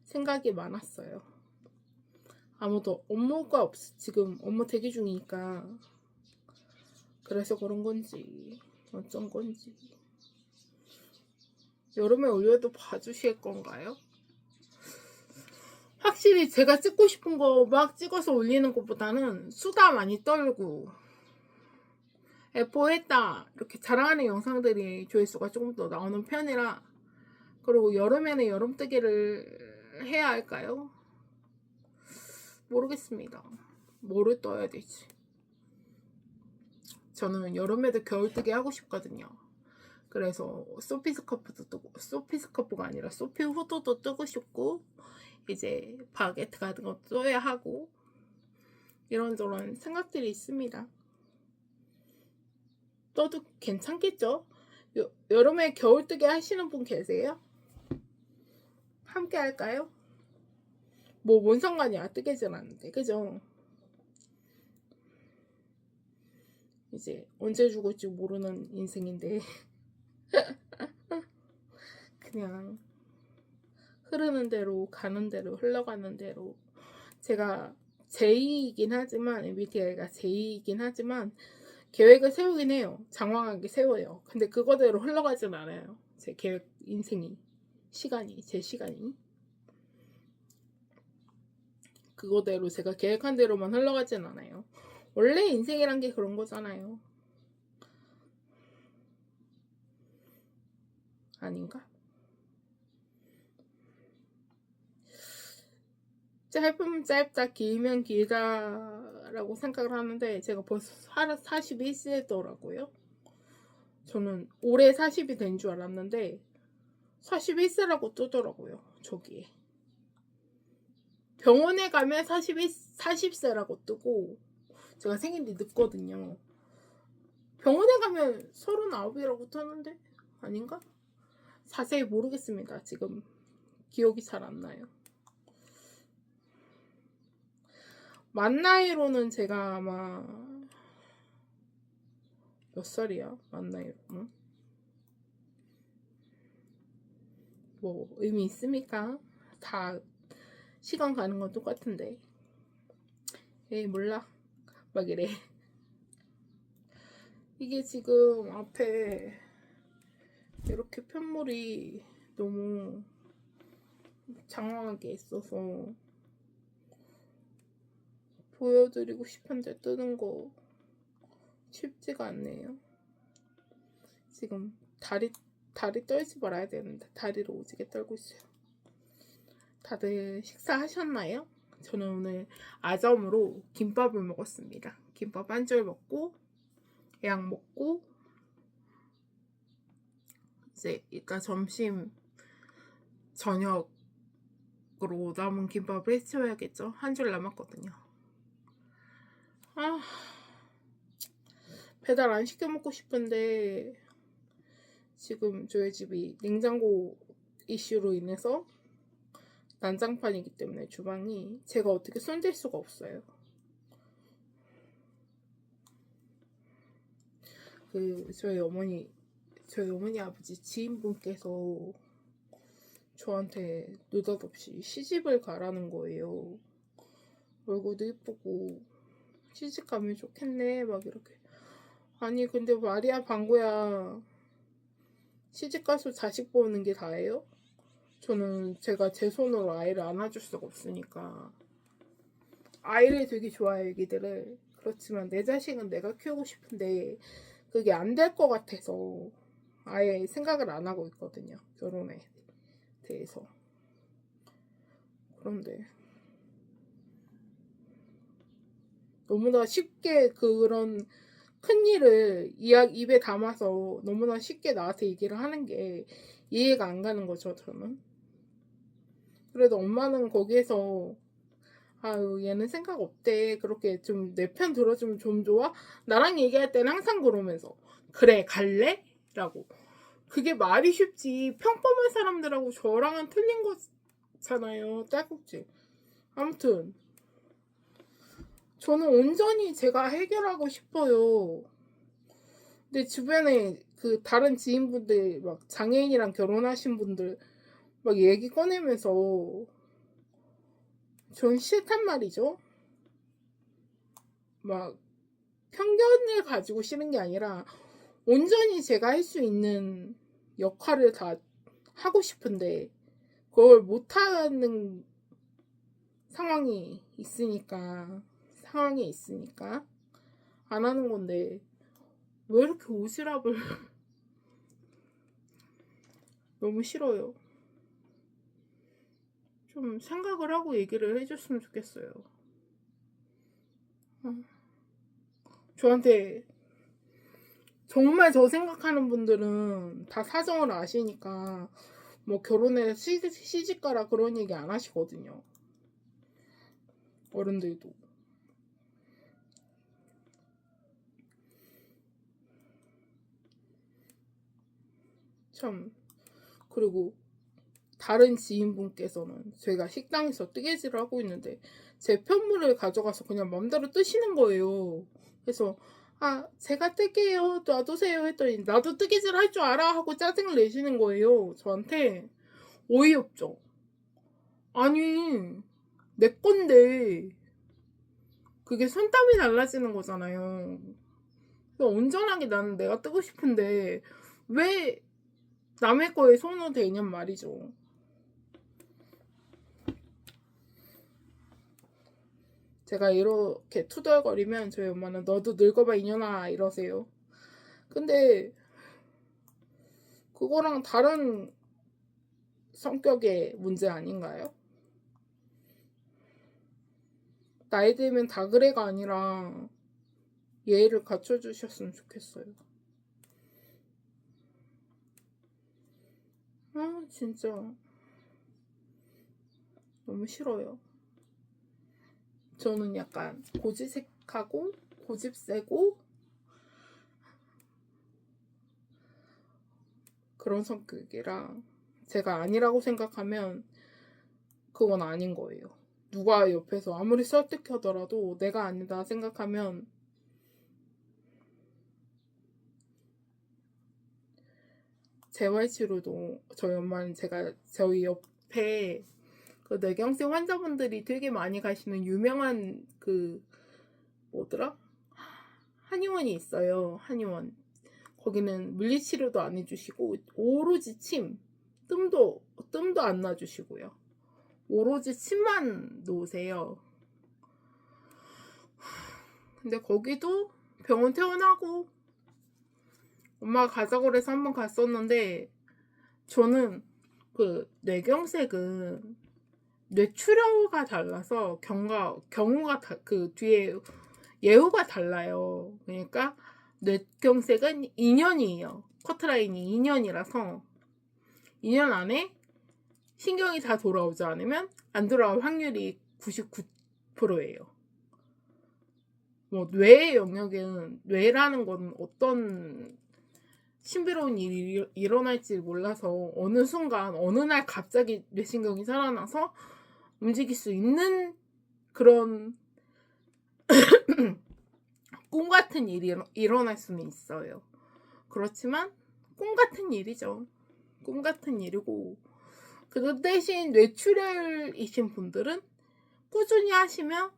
생각이 많았어요. 아무도 업무가 지금 업무 대기 중이니까 그래서 그런 건지 어쩐 건지. 여름에 올려도 봐주실 건가요? 확실히 제가 찍고 싶은 거 막 찍어서 올리는 것보다는 수다 많이 떨고 예뻐했다 이렇게 자랑하는 영상들이 조회수가 조금 더 나오는 편이라. 그리고 여름에는 여름뜨기를 해야 할까요? 모르겠습니다. 뭐를 떠야 되지? 저는 여름에도 겨울뜨기 하고 싶거든요. 그래서 소피스커프도 뜨고, 소피스커프가 아니라 소피 후드도 뜨고 싶고 이제 바게트 같은 거 떠야 하고 이런저런 생각들이 있습니다. 떠도 괜찮겠죠? 여름에 겨울뜨기 하시는 분 계세요? 함께 할까요? 뭐 뭔 상관이야, 뜨개질 하는데, 그죠? 이제 언제 죽을지 모르는 인생인데 그냥 흐르는 대로 가는 대로 흘러가는 대로. 제가 제이이긴 하지만 MBTI가 제이이긴 하지만 계획을 세우긴 해요. 장황하게 세워요. 근데 그거대로 흘러가진 않아요. 제 계획 인생이 제 시간이 그거대로 제가 계획한 대로만 흘러가진 않아요. 원래 인생이란 게 그런 거잖아요. 아닌가? 짧으면 짧다, 길면 길다라고 생각을 하는데 제가 벌써 41세더라고요. 저는 올해 40이 된 줄 알았는데 41세라고 뜨더라고요. 저기에 병원에 가면 40세라고 뜨고 제가 생일이 늦거든요. 병원에 가면 39이라고 뜨는데 아닌가? 자세히 모르겠습니다. 지금 기억이 잘 안 나요. 만 나이로는 제가 아마 몇 살이야? 만 나이로? 응? 뭐 의미 있습니까? 다 시간 가는 건 똑같은데. 에이 몰라 막 이래. 이게 지금 앞에 이렇게 편물이 너무 장황하게 있어서 보여드리고 싶은데 뜨는 거 쉽지가 않네요. 지금 다리 떨지 말아야 되는데 다리를 오지게 떨고 있어요. 다들 식사하셨나요? 저는 오늘 아점으로 김밥을 먹었습니다. 김밥 한 줄 먹고 약 먹고 이제 이따 점심 저녁으로 남은 김밥을 해치워야겠죠? 한 줄 남았거든요. 아, 배달 안 시켜 먹고 싶은데 지금 저희 집이 냉장고 이슈로 인해서 난장판이기 때문에 주방이 제가 어떻게 손댈 수가 없어요. 저희 어머니 아버지 지인분께서 저한테 느닷없이 시집을 가라는 거예요. 얼굴도 이쁘고 시집 가면 좋겠네 막 이렇게. 아니 근데 말이야 방구야, 시집 가서 자식 보는 게 다예요? 저는 제가 제 손으로 아이를 안아줄 수가 없으니까. 아이를 되게 좋아해요, 애기들을. 그렇지만 내 자식은 내가 키우고 싶은데 그게 안 될 것 같아서 아예 생각을 안 하고 있거든요, 결혼에 대해서. 그런데 너무나 쉽게 그런 큰 일을 입에 담아서 너무나 쉽게 나한테 얘기를 하는 게 이해가 안 가는 거죠, 저는. 그래도 엄마는 거기에서 아유 얘는 생각 없대, 그렇게 좀 내 편 들어주면 좀 좋아? 나랑 얘기할 때는 항상 그러면서 그래 갈래? 라고. 그게 말이 쉽지 평범한 사람들하고 저랑은 틀린 거잖아요, 딸꾹질. 아무튼 저는 온전히 제가 해결하고 싶어요. 근데 주변에 그 다른 지인분들 막 장애인이랑 결혼하신 분들 막 얘기 꺼내면서 전 싫단 말이죠. 막 편견을 가지고 싫은 게 아니라 온전히 제가 할 수 있는 역할을 다 하고 싶은데 그걸 못하는 상황이 있으니까 안 하는 건데 왜 이렇게 오지랖을 너무 싫어요. 좀 생각을 하고 얘기를 해줬으면 좋겠어요. 저한테 정말 저 생각하는 분들은 다 사정을 아시니까 뭐 결혼해서 시집 가라 그런 얘기 안 하시거든요, 어른들도. 참. 그리고 다른 지인분께서는 제가 식당에서 뜨개질을 하고 있는데 제 편물을 가져가서 그냥 맘대로 뜨시는 거예요. 그래서 아 제가 뜰게요 놔두세요 했더니 나도 뜨개질 할 줄 알아 하고 짜증을 내시는 거예요, 저한테. 어이없죠. 아니 내 건데 그게 손땀이 달라지는 거잖아요. 온전하게 나는 내가 뜨고 싶은데 왜 남의 거에 손을 대냔 말이죠. 제가 이렇게 투덜거리면 저희 엄마는 너도 늙어봐 이년아 이러세요. 근데 그거랑 다른 성격의 문제 아닌가요? 나이 들면 다 그래가 아니라 예의를 갖춰주셨으면 좋겠어요. 아 진짜 너무 싫어요. 저는 약간 고지식하고 고집 세고 그런 성격이라 제가 아니라고 생각하면 그건 아닌 거예요. 누가 옆에서 아무리 설득하더라도 내가 아니다 생각하면 재활치료도 저희 엄마는 제가 저희 옆에 그 뇌경색 환자분들이 되게 많이 가시는 유명한 그 뭐더라? 한의원이 있어요. 한의원. 거기는 물리치료도 안 해주시고 오로지 뜸도 안 놔주시고요. 오로지 침만 놓으세요. 근데 거기도 병원 퇴원하고 엄마가 가자고 그래서 한번 갔었는데 저는 그 뇌경색은 뇌출혈가 달라서 경우가 그 뒤에 예후가 달라요. 그러니까 뇌경색은 2년이에요. 커트라인이 2년이라서 2년 안에 신경이 다 돌아오지 않으면 안 돌아올 확률이 99%예요. 뭐 뇌의 영역에는 뇌라는 건 어떤 신비로운 일이 일어날지 몰라서 어느 순간 어느 날 갑자기 뇌신경이 살아나서 움직일 수 있는 그런 꿈 같은 일이 일어날 수는 있어요. 그렇지만 꿈 같은 일이죠. 꿈 같은 일이고 그 대신 뇌출혈이신 분들은 꾸준히 하시면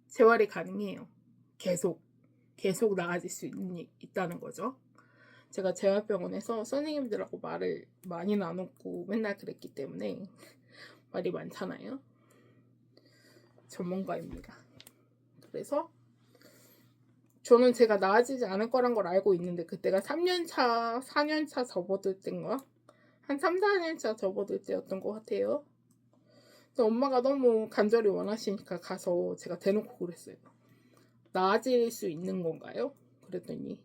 재활이 가능해요. 계속 나아질 수 있다는 거죠. 제가 재활병원에서 선생님들하고 말을 많이 나눴고 맨날 그랬기 때문에 말이 많잖아요. 전문가입니다. 그래서 저는 제가 나아지지 않을 거란 걸 알고 있는데 그때가 3년차, 4년차 접어들 때인가? 한 3, 4년차 접어들 때였던 것 같아요. 그래서 엄마가 너무 간절히 원하시니까 가서 제가 대놓고 그랬어요. 나아질 수 있는 건가요? 그랬더니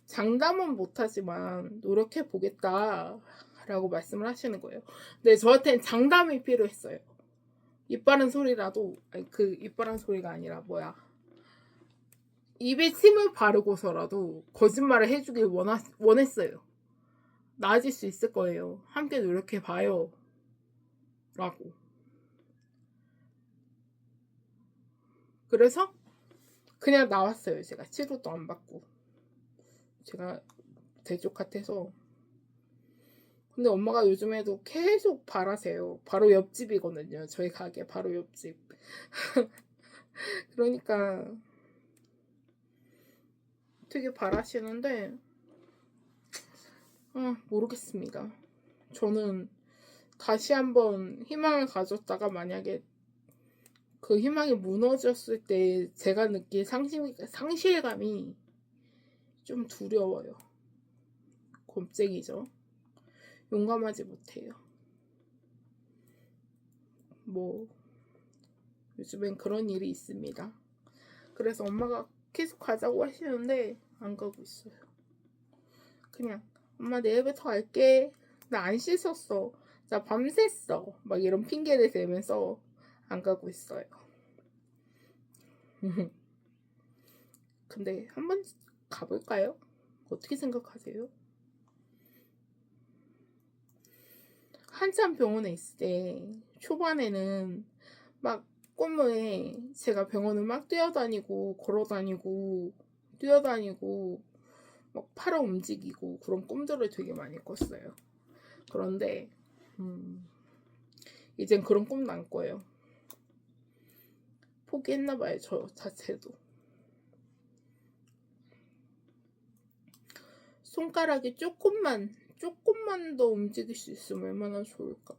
장담은 못하지만 노력해 보겠다 라고 말씀을 하시는 거예요. 근데 저한테는 장담이 필요했어요. 입 바른 소리라도 아니 그 입 바른 소리가 아니라 입에 침을 바르고서라도 거짓말을 해주길 원했어요. 나아질 수 있을 거예요. 함께 노력해 봐요 라고. 그래서 그냥 나왔어요. 제가 치료도 안 받고 제가 대쪽 같아서. 근데 엄마가 요즘에도 계속 바라세요. 바로 옆집이거든요. 저희 가게 바로 옆집. 그러니까 되게 바라시는데 모르겠습니다. 저는 다시 한번 희망을 가졌다가 만약에 그 희망이 무너졌을 때 제가 느낄 상실감이 좀 두려워요. 겁쟁이죠. 용감하지 못해요. 뭐 요즘엔 그런 일이 있습니다. 그래서 엄마가 계속 가자고 하시는데 안 가고 있어요. 그냥 엄마 내일부터 갈게. 나 안 씻었어. 나 밤샜어. 막 이런 핑계를 대면서 안 가고 있어요. 근데 한번 가볼까요? 어떻게 생각하세요? 한참 병원에 있을 때 초반에는 막 꿈에 제가 병원을 막 뛰어다니고 걸어다니고 뛰어다니고 막 팔아 움직이고 그런 꿈들을 되게 많이 꿨어요. 그런데 이젠 그런 꿈도 안 꿔요. 포기했나봐요. 저 자체도. 손가락이 조금만 더 움직일 수 있으면 얼마나 좋을까.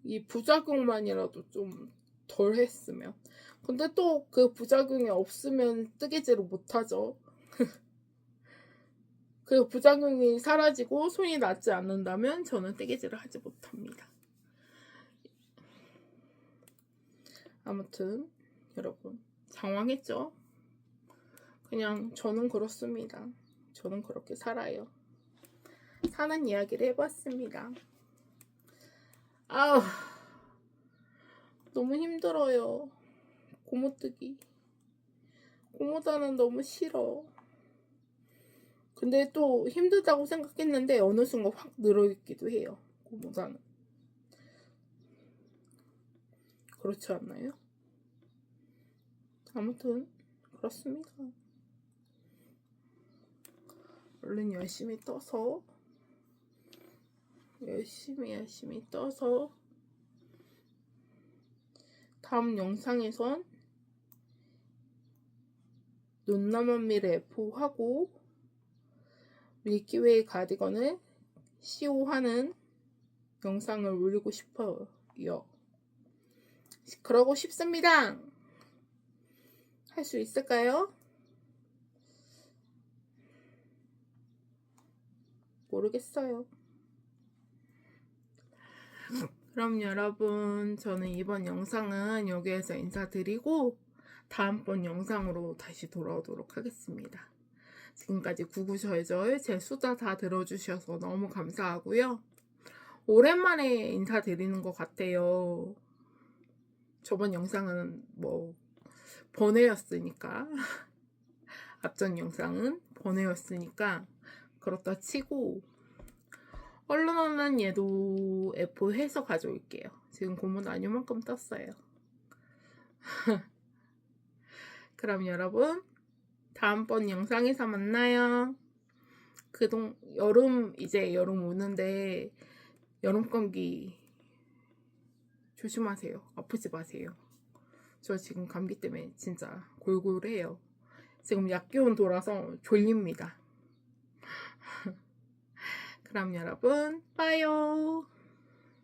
이 부작용만이라도 좀 덜 했으면. 근데 또 그 부작용이 없으면 뜨개질을 못하죠. 그 부작용이 사라지고 손이 낫지 않는다면 저는 뜨개질을 하지 못합니다. 아무튼 여러분 당황했죠? 그냥 저는 그렇습니다. 저는 그렇게 살아요. 사는 이야기를 해봤습니다. 아우 너무 힘들어요. 고무뜨기. 고무단은 너무 싫어. 근데 또 힘들다고 생각했는데 어느 순간 확 늘어있기도 해요. 고무장은. 그렇지 않나요? 아무튼 그렇습니다. 얼른 열심히 떠서 다음 영상에선 눈남한미를 F하고 밀키웨이 가디건을 CO하는 영상을 올리고 싶어요. 그러고 싶습니다. 할 수 있을까요? 모르겠어요. 그럼 여러분, 저는 이번 영상은 여기에서 인사드리고 다음번 영상으로 다시 돌아오도록 하겠습니다. 지금까지 구구절절 제 수다 다 들어주셔서 너무 감사하고요. 오랜만에 인사드리는 것 같아요. 저번 영상은 뭐 번외였으니까 앞전 영상은 번외였으니까 그렇다 치고 얼른 얘도 F 해서 가져올게요. 지금 고문 안요만큼 떴어요. 그럼 여러분 다음번 영상에서 만나요. 이제 여름 오는데 여름 감기 조심하세요. 아프지 마세요. 저 지금 감기 때문에 진짜 골골해요. 지금 약기운 돌아서 졸립니다. 그럼 여러분, 빠요.